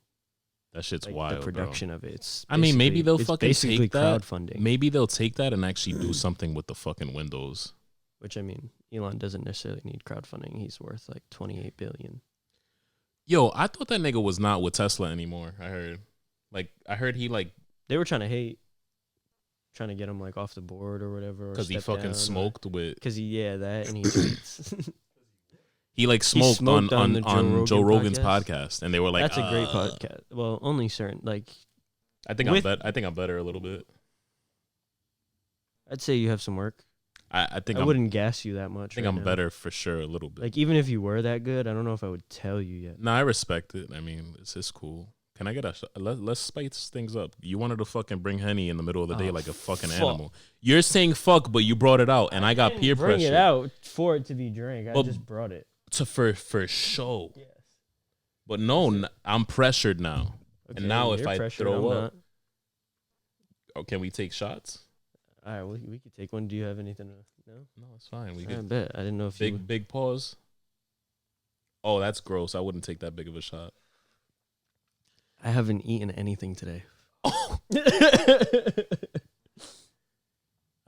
That shit's Like wild, the production of it. I mean, maybe they'll it's fucking basically take that. crowdfunding. Maybe they'll take that and actually do something with the fucking windows. Which I mean, Elon doesn't necessarily need crowdfunding. He's worth like $28 billion. Yo, I thought that nigga was not with Tesla anymore. I heard he like They were trying to get him like off the board or whatever. because he fucking smoked with. Because that and he tweets. He like smoked on the Joe Rogan's podcast, and they were like, "That's a great podcast." Well, only certain like. I think I'm better a little bit. I'd say you have some work. I think I wouldn't gas you that much. I think I'm better for sure a little bit. Like even if you were that good, I don't know if I would tell you yet. No, I respect it. I mean, it's cool. Can I get let's spice things up. You wanted to fucking bring Henny in the middle of the day like a fucking animal. You're saying fuck, but you brought it out, and I got peer pressure. Bring it out for it to be drank. I just brought it. For show. Yes. But no, I'm pressured now. Okay, and now if I pressured, throw I'm up, can we take shots? All right, we could take one. Do you have anything to no? No, it's fine. We I could bet. I didn't know if big pause. Oh, that's gross. I wouldn't take that big of a shot. I haven't eaten anything today. I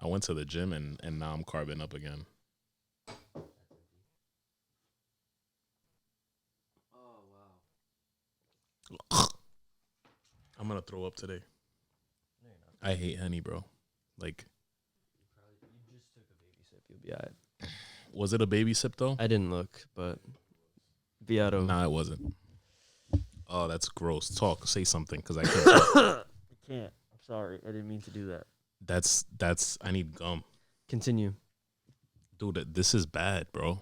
went to the gym and now I'm carving up again. I'm gonna throw up today. I hate Henny, bro. Like, you just took a baby sip. You'll be alright. Was it a baby sip though? I didn't look, but Beato. Nah, it wasn't. Oh, that's gross. Talk, say something, because I can't. Talk. I can't. I'm sorry. I didn't mean to do that. That's. I need gum, Continue. dude. This is bad, bro.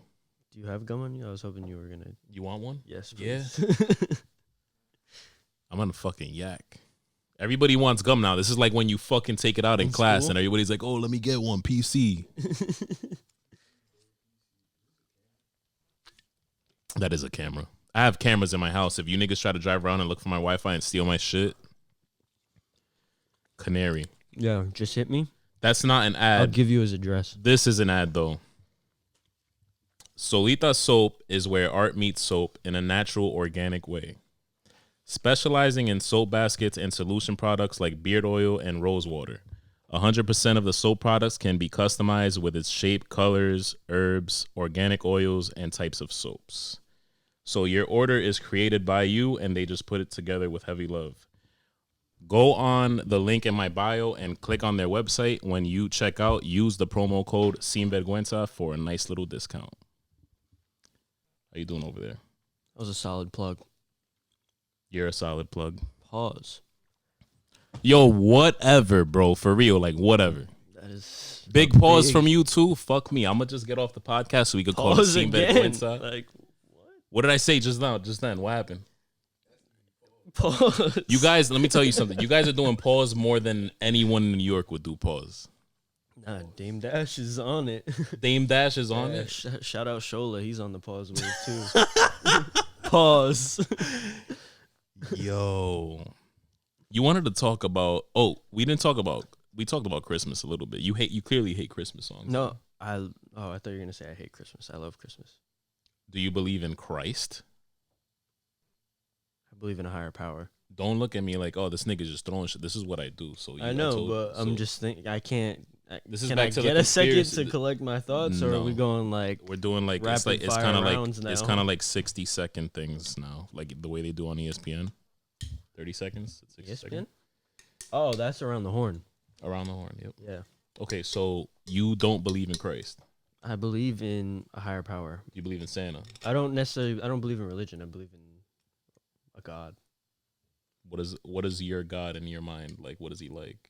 Do you have gum on you? I was hoping you were gonna. You want one? Yes, Yeah. please. I'm gonna fucking yak. Everybody wants gum now. This is like when you fucking take it out in class school? and everybody's like, "Oh, let me get one PC." That is a camera. I have cameras in my house. If you niggas try to drive around and look for my Wi-Fi and steal my shit, canary. Yeah, just hit me. That's not an ad. I'll give you his address. This is an ad though. Solita Soap is where art meets soap in a natural, organic way. Specializing in soap baskets and solution products like beard oil and rose water. 100% of the soap products can be customized with its shape, colors, herbs, organic oils, and types of soaps. So your order is created by you and they just put it together with heavy love. Go on the link in my bio and click on their website. When you check out, use the promo code Verguenza for a nice little discount. How you doing over there? That was a solid plug. You're a solid plug. Pause. Yo, whatever, bro. For real, like whatever. That is Big pause from you too. Fuck me. I'm gonna just get off the podcast so we could call it pause Sin again. Verguenza. Like What did I say just now? Just then, what happened? pause. You guys, let me tell you something. You guys are doing pause more than anyone in New York would do pause. Nah, Dame Dash is on it. Dame Dash is on Yeah, it. shout out Shola. He's on the pause wave too. Pause. Yo, you wanted to talk about? Oh, we didn't talk about. We talked about Christmas a little bit. You clearly hate Christmas songs. No, I thought you were gonna say I hate Christmas. I love Christmas. Do you believe in Christ? I believe in a higher power. Don't look at me like, oh, this nigga's just throwing shit. This is what I do. So I know, but I'm just thinking. I can't. This is can back I to the get a second conspiracy. to collect my thoughts, or are we No. going like We're doing like it's rapid it's fire kind of rounds like it's now? kind of like 60-second things now, like the way they do on ESPN. 30 seconds. It's 60 ESPN? seconds. Oh, that's around the horn. Around the horn. Yep. Yeah, Okay, so you don't believe in Christ. I believe in a higher power. You believe in Santa. I don't believe in religion. I believe in a God. What is your God in your mind? Like, what is he like?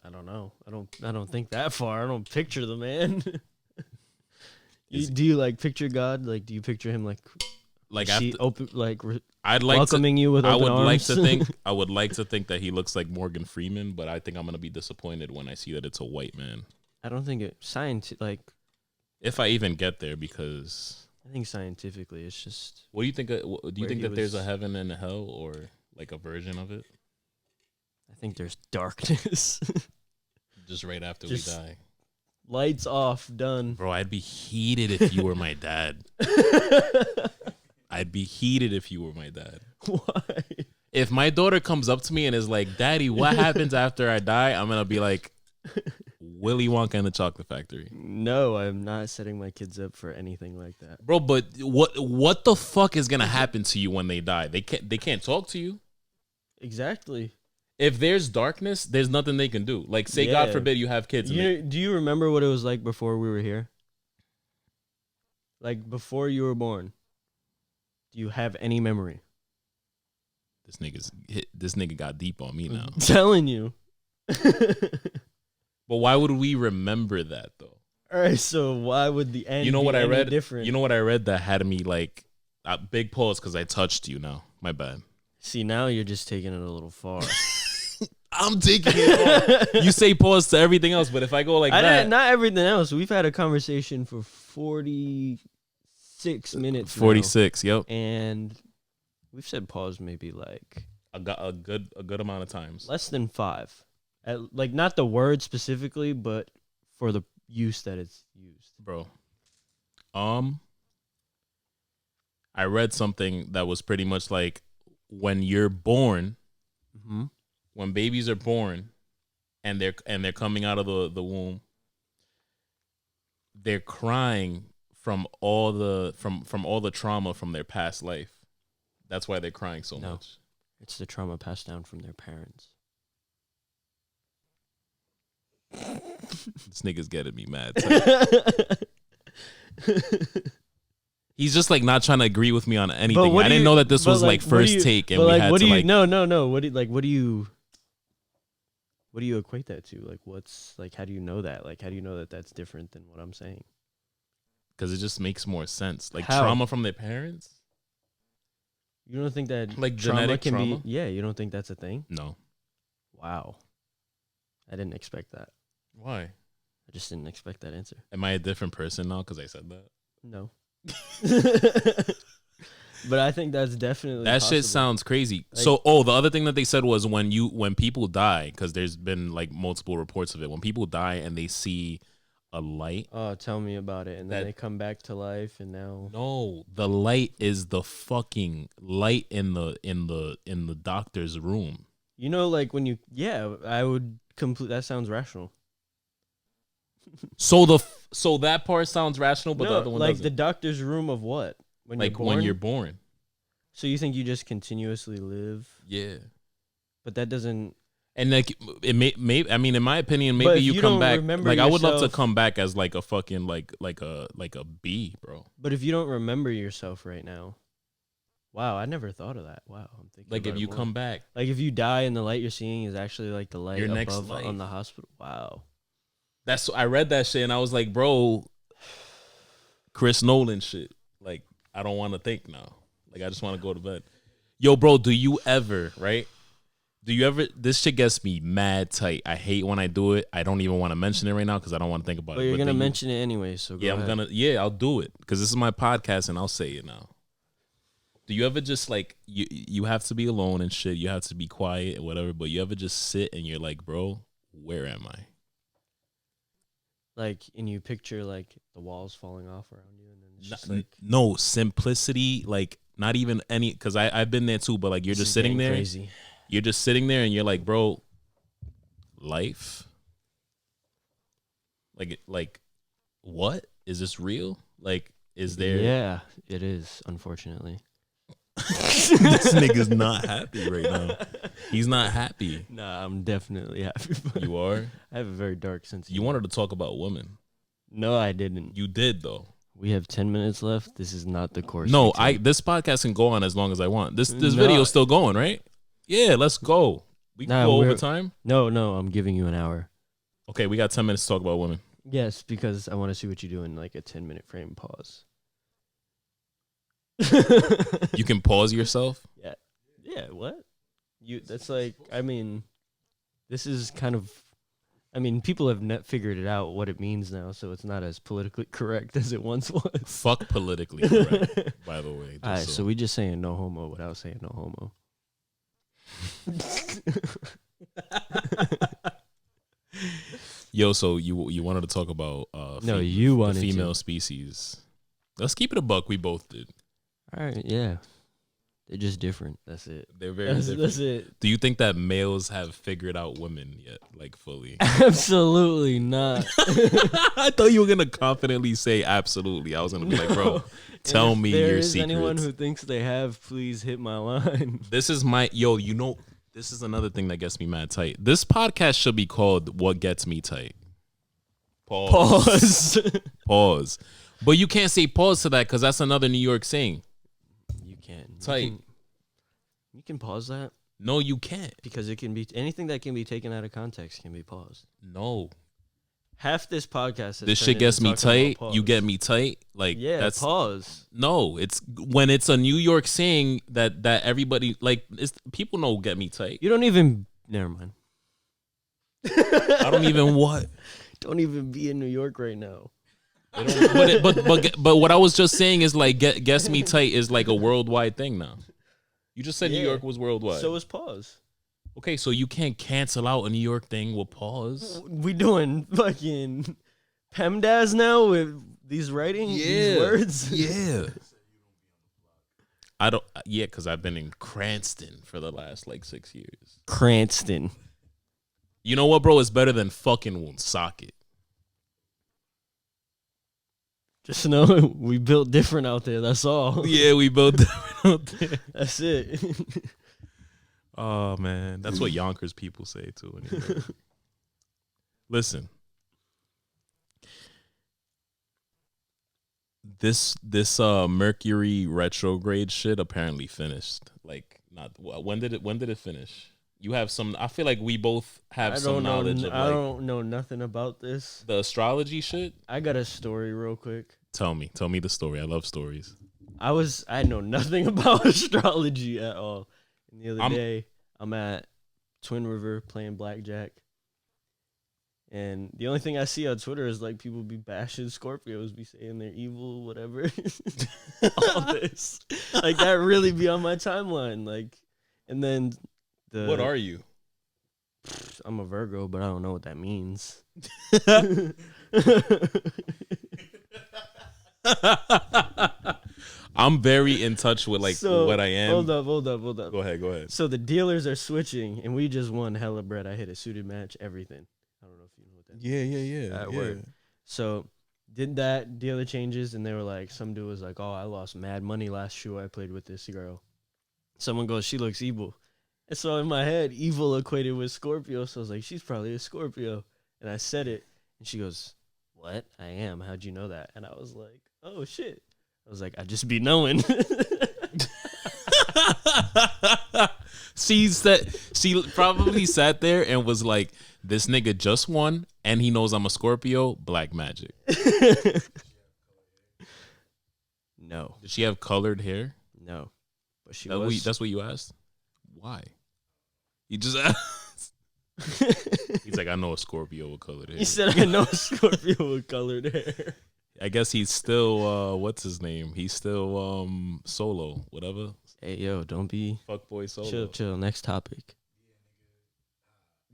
I don't know. I don't think that far. I don't picture the man. Do you like picture God? Like, do you picture him like after, open, like I'd like welcoming you with open arms? I would like to think that he looks like Morgan Freeman, but I think I'm gonna be disappointed when I see that it's a white man. I don't think it like If I even get there, because I think scientifically it's just what do you think? Do you Where think he that there's a was- heaven and a hell, or like a version of it, I think there's darkness. just right after Just- we die? Lights off, done. Bro, I'd be heated if you were my dad. I'd be heated if you were my dad. Why? If my daughter comes up to me and is like, "Daddy, what happens after I die?" I'm gonna be like, Willy Wonka and the Chocolate Factory. No, I'm not setting my kids up for anything like that. Bro, but what the fuck is gonna happen to you when they die? They can't talk to you. Exactly. If there's darkness, there's nothing they can do. Like, say, God Yeah. forbid, you have kids. And Do you remember what it was like before we were here? Like before you were born. Do you have any memory? this nigga got deep on me now. I'm telling you. But why would we remember that though? All right, so why would the end You know be what I any read? different? You know what I read that had me like big pause because I touched you. Now, my bad. See, now you're just taking it a little far. I'm taking it. You say pause to everything else, but if I go like that, Not everything else. We've had a conversation for 46 minutes. 46. Yep, Now, and we've said pause maybe like I got a good amount of times. less than 5. Like not the word specifically, but for the use that it's used. Bro. I read something that was pretty much like when you're born, Mm-hmm. when babies are born and they're coming out of the womb, they're crying from all the from all the trauma from their past life. That's why they're crying so No. much. It's the trauma passed down from their parents. This nigga's getting me mad. He's just like not trying to agree with me on anything. I didn't know that this was like first take, and we had to like. No. What do you equate that to? Like, what's like? How do you know that? Like, how do you know that that's different than what I'm saying? Because it just makes more sense. Like How? trauma from their parents. You don't think that Like trauma genetic can trauma? be? Yeah, you don't think that's a thing? No. Wow, I didn't expect that. Why? I just didn't expect that answer. Am I a different person now because I said that? No. But I think that's definitely That possible. shit sounds crazy. Like- So, the other thing that they said was when people die, because there's been like multiple reports of it. When people die and they see a light. Oh, tell me about it. And then That- they come back to life, and now No, the light is the fucking light in the doctor's room. you know, like when you I would complete. That sounds rational. So so that part sounds rational, but the other one like doesn't. the doctor's room of what? When Like you're born? when you're born. So you think you just continuously live, Yeah. but that doesn't. And like it may I mean in my opinion But maybe if you you come don't back remember like I would love to yourself- come back as like a fucking like a bee, bro. But if you don't remember yourself right now, wow, I never thought of that. Wow, I'm thinking. Like about if it you more. come back, like if you die and the light you're seeing is actually like the light Your next above life. on the hospital. Wow. that's I read that shit and I was like, bro, Chris Nolan shit. Like I don't want to think now. Like I just want to go to bed. Yo, bro, do you ever, right? Do you ever this shit gets me mad tight. I hate when I do it. I don't even want to mention it right now because I don't want to think about But it. you're gonna do you- mention it anyway, so go Yeah, ahead. I'll do it because this is my podcast and I'll say it now. Do you ever just like you have to be alone and shit, you have to be quiet and whatever, but you ever just sit and you're like, bro, where am I? Like, and you picture like the walls falling off around you, and then it's just N- like no simplicity, like not even any because I've been there too, but like you're this just is sitting getting there. Crazy. You're just sitting there and you're like, bro, life? Like what? Is this real? Like, is there Yeah, it is. Unfortunately. this nigga's not happy right now. He's not happy. Nah, I'm definitely happy. But You are? I have a very dark sense. Of You humor. wanted to talk about women. No, I didn't. You did though. We have 10 minutes left. This is not the course. No, we take. this podcast can go on as long as I want. This No. video's still going, right? Yeah, let's go. We can Nah, go we're- over time. No, I'm giving you an hour. Okay, we got 10 minutes to talk about women. Yes, because I want to see what you do in like a 10-minute frame pause. You can pause yourself. Yeah, what? That's like, I mean, this is kind of, I mean, people have figured it out what it means now, so it's not as politically correct as it once was. Fuck politically correct, by the way. All right, so we just saying no homo without saying no homo. Yo, so you wanted to talk about No, you the wanted female to. species. Let's keep it a buck. We both did. All right, yeah. They're just different. That's it. They're very different. That's it. Do you think that males have figured out women yet, like fully? Absolutely not. I thought you were gonna confidently say absolutely. I was gonna be like, bro, tell me There your is secrets. anyone who thinks they have, please hit my line. This is my you know, this is another thing that gets me mad tight. This podcast should be called What Gets Me Tight. Pause. Pause. But you can't say pause to that because that's another New York saying. You can. Tight. You can pause that No, you can't. because it can be anything that can be taken out of context can be paused. No. Half this podcast has This turned shit gets into me talking tight. about You pause. get me tight. Like Yeah, that's pause. no. It's when it's a New York saying that everybody like it's people know get me tight. You don't even. Never mind. I don't even what. Don't even be in New York right now. But what I was just saying is like guess me tight is like a worldwide thing now. You just said New Yeah. York was worldwide. So is pause. Okay, so you can't cancel out a New York thing with pause. We doing fucking PEMDAS now with these writings, these words. Yeah. I don't. Yeah, because I've been in Cranston for the last like 6 years. Cranston. You know what, bro? It's better than fucking Woonsocket. Just know we built different out there. That's all. Yeah, we both out there. That's it. Oh man, that's what Yonkers people say too. Anyway. Listen, this Mercury retrograde shit apparently finished. Like, not when did it finish? You have some. I feel like we both have some knowledge of. I Like, don't know nothing about this. the astrology shit. I got a story real quick. Tell me the story. I love stories. I know nothing about astrology at all. And the other day, I'm at Twin River playing blackjack. And the only thing I see on Twitter is like people be bashing Scorpios, be saying they're evil, whatever. All this. Like that really be on my timeline. Like, and then What are you? I'm a Virgo, but I don't know what that means. I'm very in touch with like So, what I am. Hold up. Go ahead. So the dealers are switching, and we just won hella bread. I hit a suited match, everything. I don't know if you know what that means. Yeah. At work. So did that, dealer changes, and they were like, some dude was like, oh, I lost mad money last shoe I played with this girl. Someone goes, she looks evil. And so in my head, evil equated with Scorpio. So I was like, she's probably a Scorpio. And I said it, and she goes, what? I am. How'd you know that? And I was like, oh, shit. I was like, I just be knowing. She probably sat there and was like, this nigga just won and he knows I'm a Scorpio. Black magic. No. Did she have colored hair? No. But she That's was. that's what you asked? Why? You just asked. He's like, I know a Scorpio with colored hair. He said, I know a Scorpio with colored hair. I guess he's still what's his name? He's still Solo, whatever. Hey, yo, don't be. Fuckboy Solo. Chill. Next topic.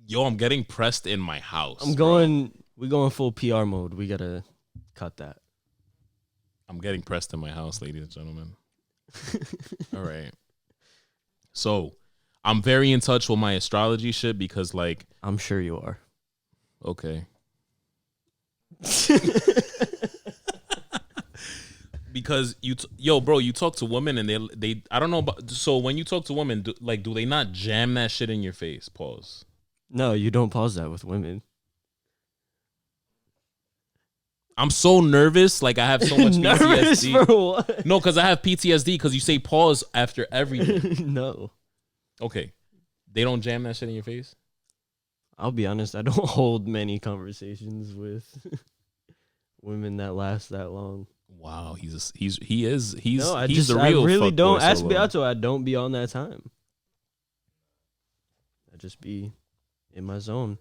Yo, I'm getting pressed in my house. We going full PR mode. We gotta cut that. I'm getting pressed in my house, ladies and gentlemen. All right. So, I'm very in touch with my astrology shit because, like, I'm sure you are. okay. Because bro, you talk to women and they I don't know about, so when you talk to women, do they not jam that shit in your face? Pause. No, you don't pause that with women. I'm so nervous, like I have so much Nervous PTSD. for what? No, because I have PTSD because you say pause after everything. No. Okay. They don't jam that shit in your face? I'll be honest, I don't hold many conversations with women that last that long. Wow, he's the I real really fuckboy don't. Ask Solo. Beato, I don't be on that time. I just be in my zone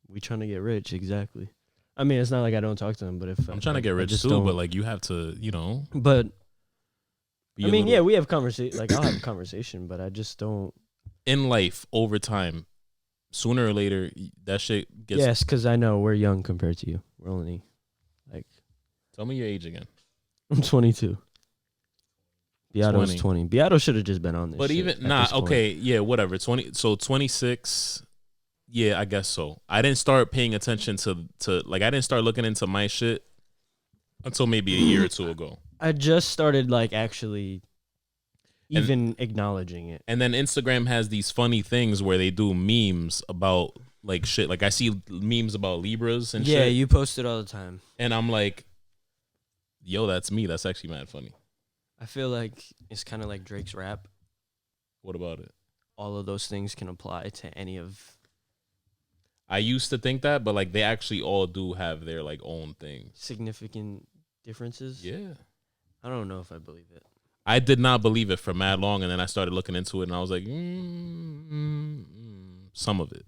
We trying to get rich, exactly. I mean, it's not like I don't talk to them, but if I'm trying to get rich too, but like you have to, you know. But I mean, little, we have conversation. Like I'll have a conversation, but I just don't. In life, over time, sooner or later, that shit gets. Yes, because I know we're young compared to you. We're only like. Tell me your age again. I'm 22. Beato's 20. 20. Beato should have just been on this. But shit even at nah, this point. okay, yeah, whatever. 20. So 26. Yeah, I guess so. I didn't start paying attention to like I didn't start looking into my shit until maybe a year or two ago. I just started like actually even acknowledging it. And then Instagram has these funny things where they do memes about like shit. Like I see memes about Libras and shit. Yeah, you post it all the time. And I'm like, yo, that's me. That's actually mad funny. I feel like it's kind of like Drake's rap. What about it? All of those things can apply to any of. I used to think that, but like they actually all do have their like own things. Significant differences? Yeah. I don't know if I believe it. I did not believe it for mad long, and then I started looking into it, and I was like, some of it.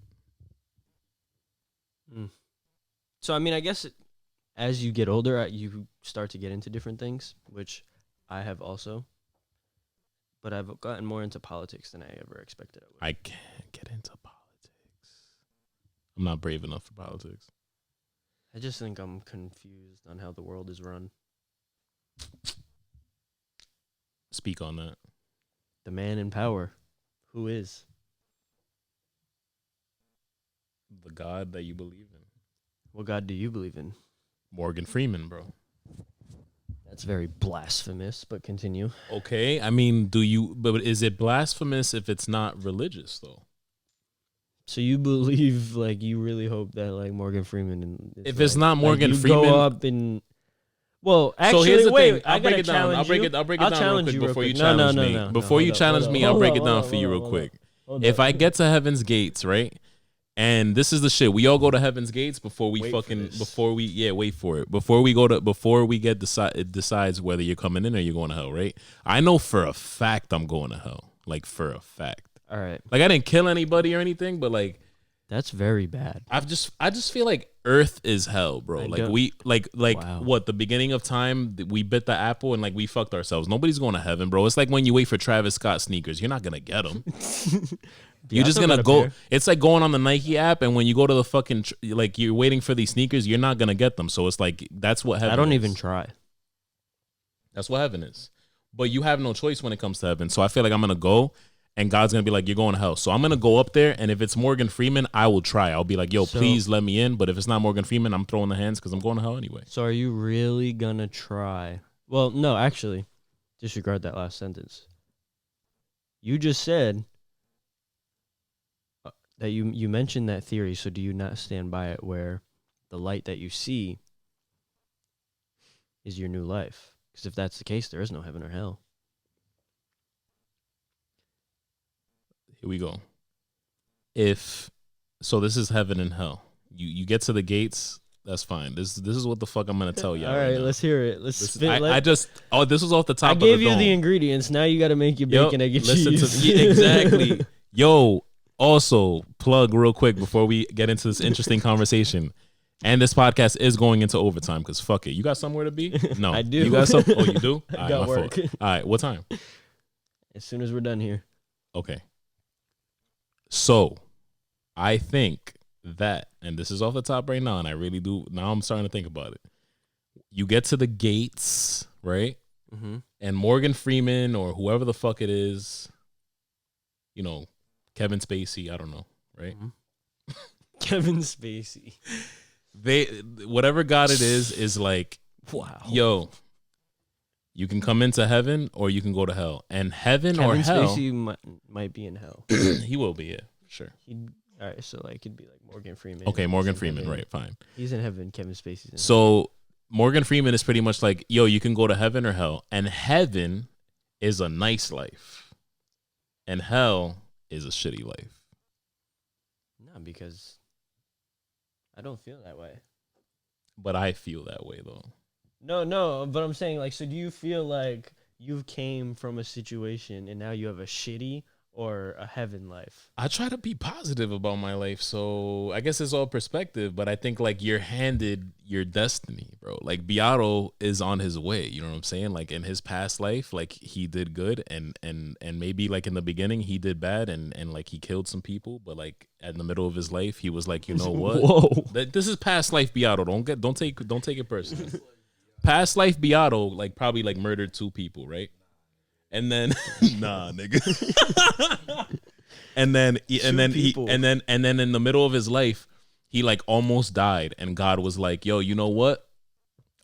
So, I mean, I guess as you get older, you start to get into different things, which I have also. But I've gotten more into politics than I ever expected I would. I can't get into politics. I'm not brave enough for politics. I just think I'm confused on how the world is run. Speak on that. The man in power. Who is? The God that you believe in. What God do you believe in? Morgan Freeman, bro. That's very blasphemous, but continue. Okay, I mean, but is it blasphemous if it's not religious, though? So you believe, like, you really hope that, like, Morgan Freeman is If right. it's not Morgan Freeman, go up and well, actually, so here's the wait, thing. I I'll break gotta it down. challenge I'll break you. it. I'll break it I'll down real challenge quick you real before you quick. challenge me. No, Before you hold up, challenge hold me, up, I'll hold break up, it down hold for up, you real hold up, quick. hold If up. I get to Heaven's Gates, right? And this is the shit. We all go to Heaven's Gates before we Wait for this. wait for it. Before we get it decides whether you're coming in or you're going to hell, right? I know for a fact I'm going to hell. Like for a fact. All right, Like I didn't kill anybody or anything, but like that's very bad. I just feel like Earth is hell, bro. I Like don't- we like Wow. what the beginning of time we bit the apple and like we fucked ourselves. Nobody's going to heaven, bro. It's like when you wait for Travis Scott sneakers, you're not gonna get them. You're just still gonna got a go. pair. It's like going on the Nike app, and when you go to the fucking like you're waiting for these sneakers, you're not gonna get them. So it's like that's what heaven. I don't is. even try. That's what heaven is. But you have no choice when it comes to heaven. So I feel like I'm gonna go. And God's gonna be like, you're going to hell. So I'm gonna go up there, and if it's Morgan Freeman, I will try. I'll be like, yo, So- please let me in. But if it's not Morgan Freeman, I'm throwing the hands because I'm going to hell anyway. So are you really gonna try? Well, no, actually, disregard that last sentence. You just said that you mentioned that theory. So do you not stand by it, where the light that you see is your new life? Because if that's the case, there is no heaven or hell. Here we go. So this is heaven and hell. You get to the gates, that's fine. This is what the fuck I'm gonna tell you. All right, let's hear it. Let's This, spit. this was off the top. I of gave the you dome. the ingredients. Now you got to make your Yo, bacon, egg, and listen cheese. to yeah, exactly. Yo, also plug real quick before we get into this interesting conversation. And this podcast is going into overtime because fuck it. You got somewhere to be? No, I do. You got some? Oh, you do? I All right, got my work. fault. All right, what time? As soon as we're done here. Okay. So, I think that, and this is off the top right now, and I really do. Now I'm starting to think about it. You get to the gates, right? Mm-hmm. And Morgan Freeman or whoever the fuck it is, you know, Kevin Spacey, I don't know, right? Mm-hmm. Kevin Spacey. Whatever God it is like, Wow. yo, you can come into heaven or you can go to hell. And heaven Kevin or hell, Spacey might be in hell. he will be, yeah, sure. All right, so like it'd be like Morgan Freeman. Okay, Morgan He's in Freeman, heaven. right, fine. He's in heaven. Kevin Spacey's in So Morgan Freeman is pretty much like, yo, you can go to heaven or hell. And heaven is a nice life. And hell is a shitty life. heaven. No, because I don't feel that way. But I feel that way though. No, but I'm saying, like, so do you feel like you came from a situation and now you have a shitty or a heaven life? I try to be positive about my life, so I guess it's all perspective. But I think like you're handed your destiny, bro. Like Beato is on his way. You know what I'm saying? Like in his past life, like he did good, and maybe like in the beginning he did bad, and like he killed some people. But like in the middle of his life, he was like, you know what? Whoa. This is past life Beato. Don't take it personally. Past life Beato like probably like murdered 2 people, right? And then nah, nigga. and then in the middle of his life, he like almost died, and God was like, "Yo, you know what?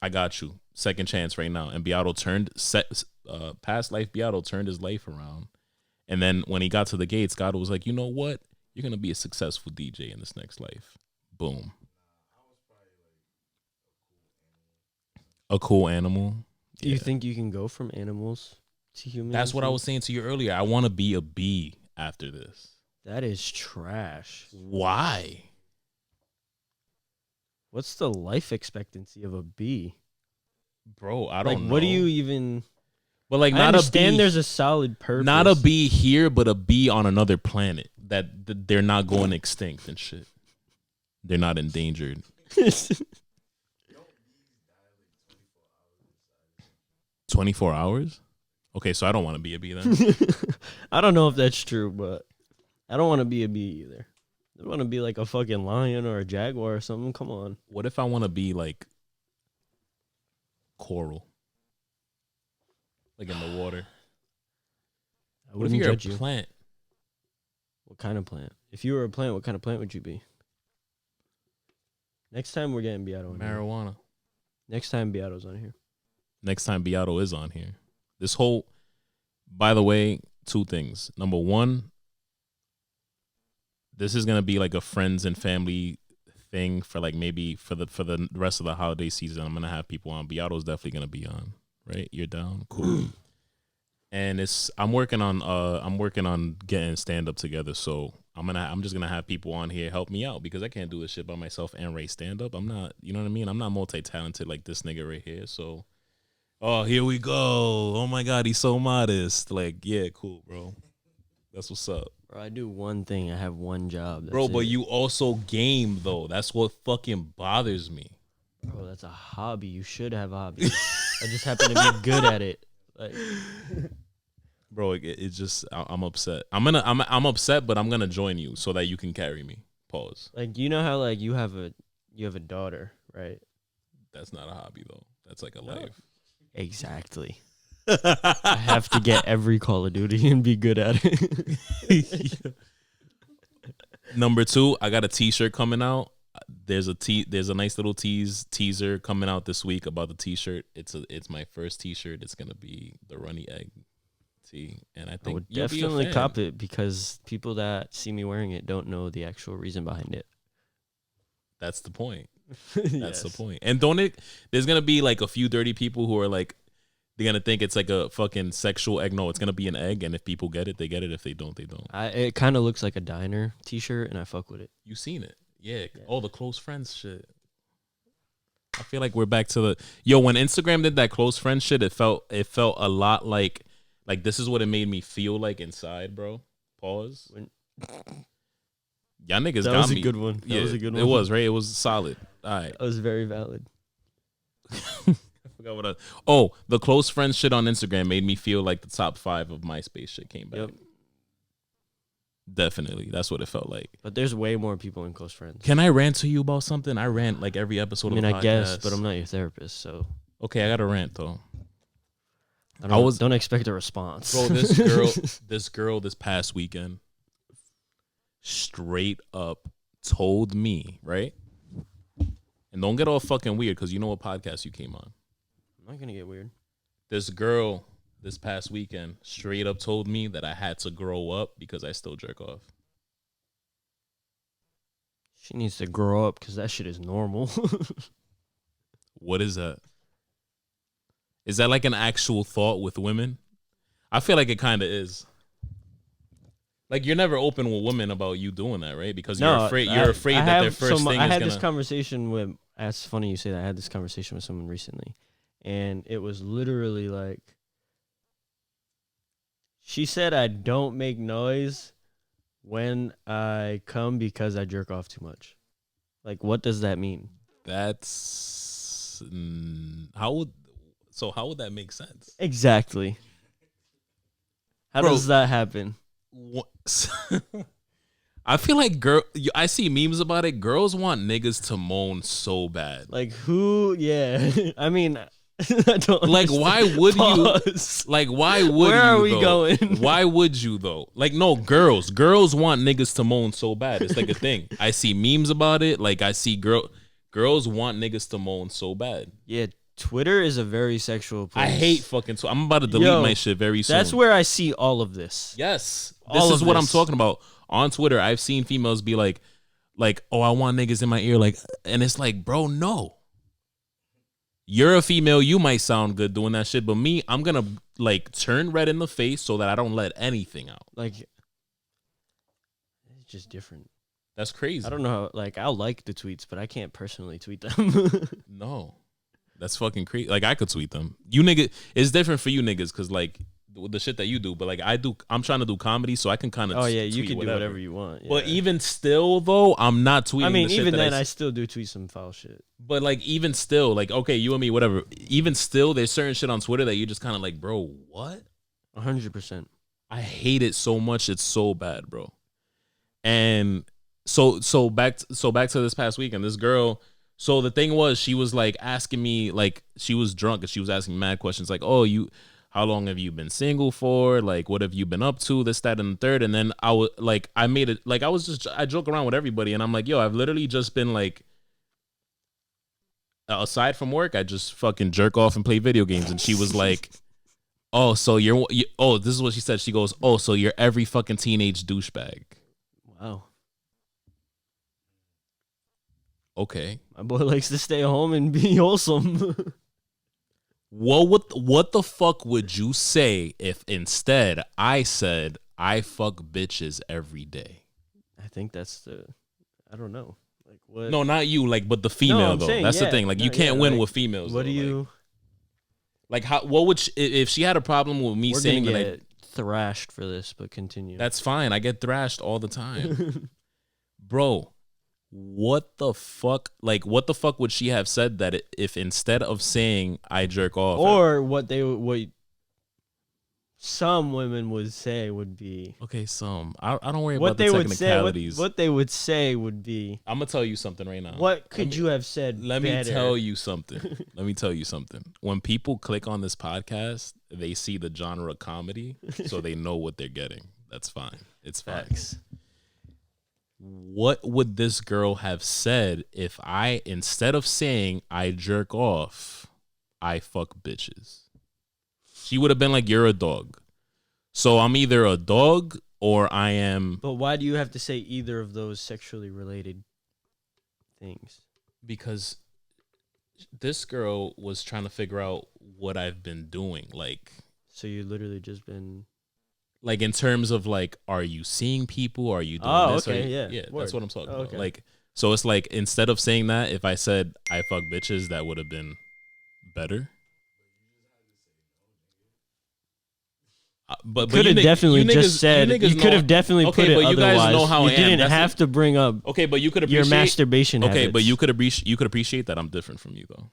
I got you. Second chance right now." And Beato past life Beato turned his life around. And then when he got to the gates, God was like, "You know what? You're gonna be a successful DJ in this next life." Boom. A cool animal. Do you think you can go from animals to humans? That's what I was saying to you earlier. I want to be a bee after this. That is trash. Why? What's the life expectancy of a bee? Bro, I don't know. What do you even... But like, I not understand a bee, there's a solid purpose. not a bee here, but a bee on another planet that they're not going extinct and shit. They're not endangered. 24 hours? Okay, so I don't want to be a bee then. I don't know if that's true, but I don't want to be a bee either. I want to be like a fucking lion or a jaguar or something. Come on. What if I want to be like coral? Like in the water. I What if wouldn't you're a judge you. plant? What kind of plant? If you were a plant, what kind of plant would you be? Next time we're getting Beato on here. Marijuana. Next time Beato's on here. Next time Beato is on here. This whole, by the way, 2 things. Number 1, this is gonna be like a friends and family thing for like maybe for the rest of the holiday season. I'm gonna have people on. Beato's definitely gonna be on. Right? You're down? Cool. And I'm working on getting stand up together. So I'm just gonna have people on here help me out, because I can't do this shit by myself and write stand up. I'm not, you know what I mean? I'm not multi-talented like this nigga right here. So, oh, here we go. Oh my God, he's so modest. Like, yeah, cool, bro. That's what's up. Bro, I do one thing. I have one job. That's Bro, but it. you also game though. That's what fucking bothers me. Bro, that's a hobby. You should have a hobby. I just happen to be good at it. Like, bro, it's just I'm upset. I'm upset, but I'm gonna join you so that you can carry me. Pause. like you know how like you have a daughter, right? That's not a hobby though. That's like a life. Exactly. I have to get every Call of Duty and be good at it. Number 2, I got a T-shirt coming out. There's a nice little teaser coming out this week about the T-shirt. It's my first T-shirt. It's gonna be the runny egg tee, and I I think would you'll be a definitely fan. cop it, because people that see me wearing it don't know the actual reason behind it. That's the point. That's the point. And there's gonna be like a few dirty people who are like, they're gonna think it's like a fucking sexual egg. No, it's gonna be an egg, and if people get it, they get it. If they don't, they don't. It kind of looks like a diner T-shirt, and I fuck with it. You seen it? Yeah. Oh, the close friends shit. I feel like we're back to when Instagram did that close friends shit. It felt a lot like this is what it made me feel like inside, bro. Pause. Y'all niggas That got was me. a good one. That was a good one. It was, right? It was solid. All right. That was very valid. I forgot what the close friends shit on Instagram made me feel like the top 5 of MySpace shit came back. Yep. Definitely. That's what it felt like. But there's way more people in close friends. Can I rant to you about something? I rant like every episode of the podcast. I guess, but I'm not your therapist, so. Okay, I got a rant though. Don't expect a response. Bro, this girl this past weekend straight up told me, right? And don't get all fucking weird, because you know what podcast you came on. I'm not gonna get weird. This girl this past weekend straight up told me that I had to grow up because I still jerk off. She needs to grow up, because that shit is normal. What is that? Is that like an actual thought with women? I feel like it kind of is. Like, you're never open with women about you doing that, right? Because you're afraid that their first thing is I had this conversation with. That's funny you say that. I had this conversation with someone recently, and it was literally like, She said I don't make noise when I come because I jerk off too much. Like, what does that mean? That's how would that make sense? Exactly. How Bro. does that happen? I feel like I see memes about it. Girls want niggas to moan so bad. Like, who? Yeah. I mean, I don't like, why would Pause. you? Like, why would Where you? are we though? going? Why would you though? Like, no, girls want niggas to moan so bad. It's like a thing. I see memes about it. Like, I see girls want niggas to moan so bad. Yeah, Twitter is a very sexual place. I hate fucking. I'm about to delete my shit very soon. That's where I see all of this. Yes, All this is of what this. I'm talking about. On Twitter, I've seen females be like, oh, I want niggas in my ear, like, and it's like, bro, no. You're a female, you might sound good doing that shit, but me, I'm gonna like turn red in the face so that I don't let anything out. Like, it's just different. That's crazy. I don't know how, like, I'll like the tweets, but I can't personally tweet them. No, that's fucking crazy. Like, I could tweet them. You nigga, it's different for you niggas because like the shit that you do, but like I'm trying to do comedy, so I can kind of. Oh yeah, you can do whatever you want. Yeah. But even still, though, I'm not tweeting. I mean, the shit even that then, I still do tweet some foul shit. But like, even still, like, okay, you and me, whatever. Even still, there's certain shit on Twitter that you just kind of like, bro, what? 100%. I hate it so much. It's so bad, bro. And so back to this past weekend, this girl. So the thing was, she was like asking me, like, she was drunk and she was asking me mad questions, like, oh, how long have you been single for? Like, what have you been up to? This, that, and the third. And then I was like, I joke around with everybody, and I'm like, yo, I've literally just been like, aside from work, I just fucking jerk off and play video games. And she was like, oh, so this is what she said. She goes, oh, so you're every fucking teenage douchebag. Wow. Okay. My boy likes to stay home and be wholesome. Well, what the fuck would you say if instead I said I fuck bitches every day? I think that's I don't know. Like, what? No, not you, like, but the female, I'm though. saying, That's yeah. the thing. Like, No, you can't yeah, win like, with females. What though. do you? Like what would if she had a problem with me We're saying gonna that get thrashed for this, but continue. that's fine. I get thrashed all the time. Bro, what the fuck? Like, what the fuck would she have said that if instead of saying I jerk off, or what some women would say would be okay, I don't worry what about they the would say. technicalities. What they would say would be. I'm gonna tell you something right now. What could you have said? Let me better? tell you something. Let me tell you something. When people click on this podcast, they see the genre comedy, so they know what they're getting. That's fine. It's fine. Facts. What would this girl have said if I, instead of saying I jerk off, I fuck bitches? She would have been like, you're a dog. So I'm either a dog or I am. But why do you have to say either of those sexually related things? Because this girl was trying to figure out what I've been doing. Like, So you literally just been. like in terms of like, are you seeing people? Are you doing Oh, this? okay, yeah. yeah. That's Word. what I'm talking about. Okay. Like, so it's like, instead of saying that, if I said I fuck bitches, that would have been better. But Could have definitely just said. You could have definitely okay, put it but you otherwise. guys know how you I am. didn't That's have to bring up okay, but you could your appreciate masturbation. Okay, habits. but you could appreciate that I'm different from you though.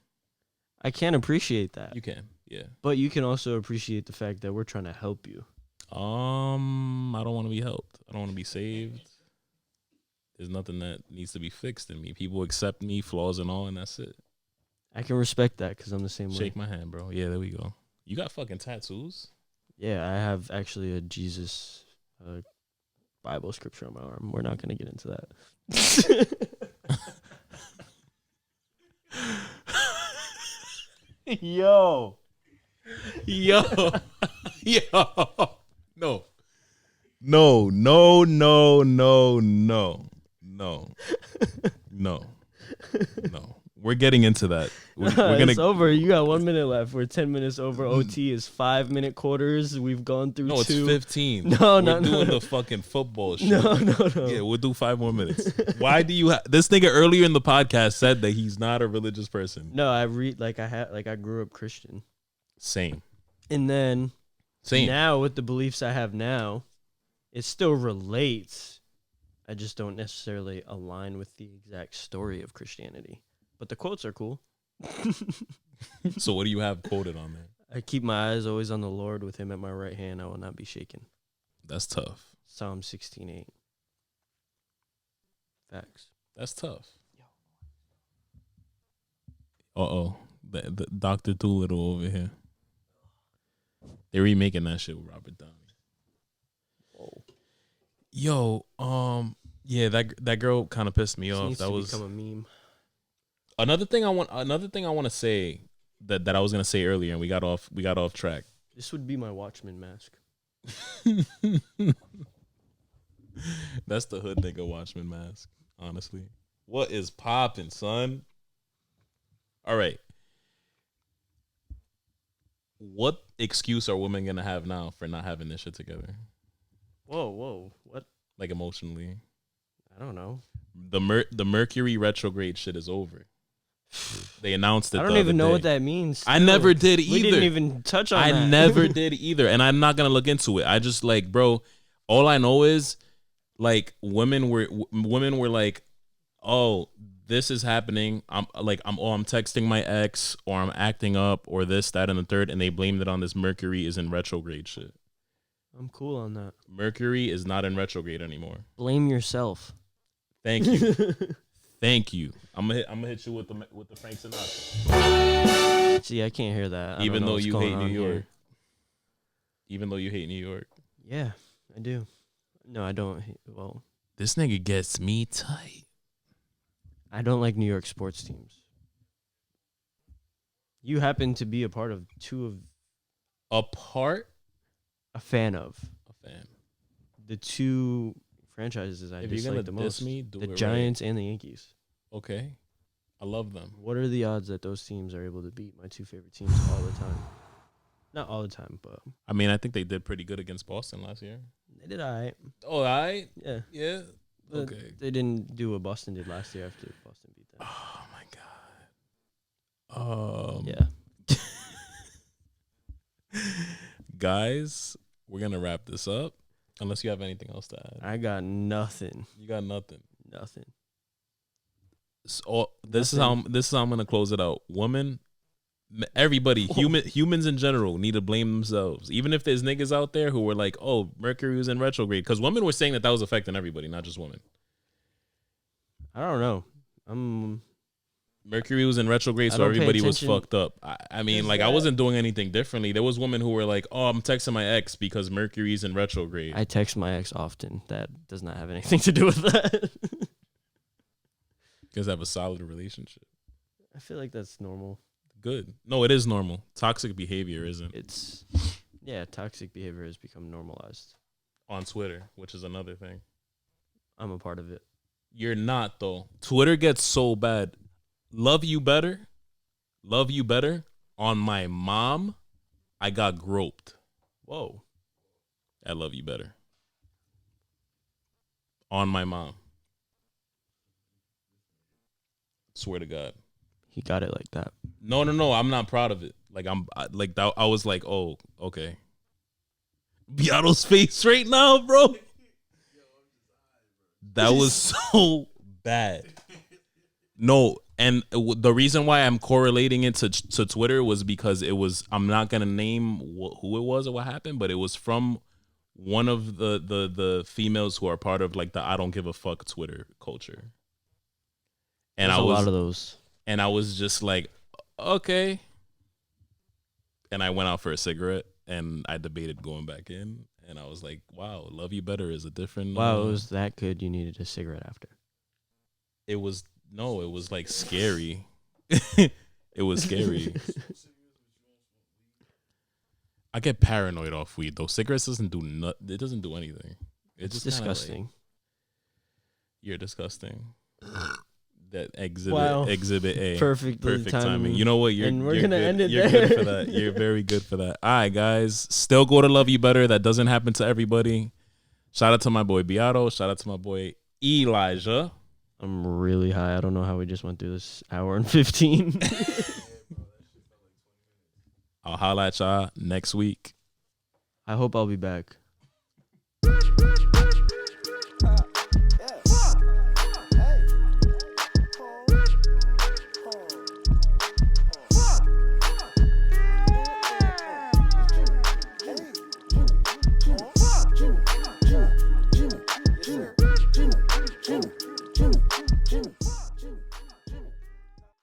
I can't appreciate that. You can, yeah. But you can also appreciate the fact that we're trying to help you. I don't want to be helped. I don't want to be saved. There's nothing that needs to be fixed in me. People accept me, flaws and all, and that's it. I can respect that because I'm the same way. Shake my hand, bro. Yeah, there we go. You got fucking tattoos? Yeah, I have actually a Jesus Bible scripture on my arm. We're not going to get into that. Yo. Yo. No. No, no, no, no, no. No. No. No. We're getting into that. We're gonna. It's over. You got 1 minute left. We're 10 minutes over. OT is 5-minute quarters. We've gone through No, it's 2. 15. No, We're no, doing no. the fucking football shit. No. Yeah, we'll do 5 more minutes. Why do you? This nigga earlier in the podcast said that he's not a religious person. No, I grew up Christian. Same. And then Same. Now, with the beliefs I have now, it still relates. I just don't necessarily align with the exact story of Christianity. But the quotes are cool. So what do you have quoted on there? I keep my eyes always on the Lord. With him at my right hand, I will not be shaken. That's tough. Psalm 16:8. Facts. That's tough. Uh-oh. The Dr. Doolittle over here. They're remaking that shit with Robert Downey. Whoa. Yo, yeah, that girl kind of pissed me This off. needs That to was become a meme. another thing I want to say that I was gonna say earlier, and we got off track. This would be my Watchman mask. That's the hood nigga Watchman mask, honestly. What is poppin', son? All right. What excuse are women gonna have now for not having this shit together? Whoa. What? Like emotionally. I don't know. The Mercury retrograde shit is over. They announced it. I don't even know what that means. I never did either. We didn't even touch on that. I never did either, and I'm not gonna look into it. I just like, bro. All I know is, like, women were like, oh, this is happening. I'm texting my ex, or I'm acting up, or this, that, and the third, and they blamed it on this Mercury is in retrograde shit. I'm cool on that. Mercury is not in retrograde anymore. Blame yourself. Thank you. Thank you. I'm gonna hit you with the Frank Sinatra. See, I can't hear that. I Even don't know though what's you going hate on New York. here. Even though you hate New York. Yeah, I do. No, I don't. Well, This nigga gets me tight. I don't like New York sports teams. You happen to be a part of two of A fan of fan. the two franchises I If you're dislike gonna the diss most: me, do the it Giants and the Yankees. Okay. I love them. What are the odds that those teams are able to beat my two favorite teams all the time? Not all the time, but I mean, I think they did pretty good against Boston last year. they did all right. Oh, all right. Yeah. Yeah. But Okay. They didn't do what Boston did last year after Boston beat them. Oh my god. Yeah. Guys, we're gonna wrap this up. Unless you have anything else to add. I got nothing. You got nothing. Nothing. So this is how I'm gonna close it out. Woman, everybody, humans in general need to blame themselves. Even if there's niggas out there who were like, "Oh, Mercury was in retrograde," because women were saying that was affecting everybody, not just women. I don't know. Mercury was in retrograde, I so don't pay everybody was attention. fucked up. I mean, like, I wasn't doing anything differently. There was women who were like, "Oh, I'm texting my ex because Mercury's in retrograde." I text my ex often. That does not have anything to do with that. You guys have a solid relationship. I feel like that's normal. Good. No, it is normal. Toxic behavior isn't It's toxic behavior has become normalized. on Twitter, which is another thing. I'm a part of it. You're not, though. Twitter gets so bad. Love you better. On my mom, I got groped. Whoa. I love you better. On my mom. Swear to God. He got it like that. No. I'm not proud of it. Like I was like, oh, okay. Beato's face right now, bro. That was so bad. No, and the reason why I'm correlating it to Twitter was because it was. I'm not gonna name who it was or what happened, but it was from one of the females who are part of like the I don't give a fuck Twitter culture. And There's I was a lot of those. And I was just like, okay. And I went out for a cigarette and I debated going back in. And I was like, wow, love you better is a different. Wow, it was that good. You needed a cigarette after. It was like scary. It was scary. I get paranoid off weed though. Cigarettes doesn't do it doesn't do anything. It's just kinda disgusting. like, you're disgusting. That exhibit A. Perfect timing. You know what? And we're you're gonna good. end it You're there. good for that. You're very good for that. All right, guys. Still go to Love You Better. That doesn't happen to everybody. Shout out to my boy Beato. Shout out to my boy Elijah. I'm really high. I don't know how we just went through this hour and 15. I'll holla at y'all next week. I hope I'll be back.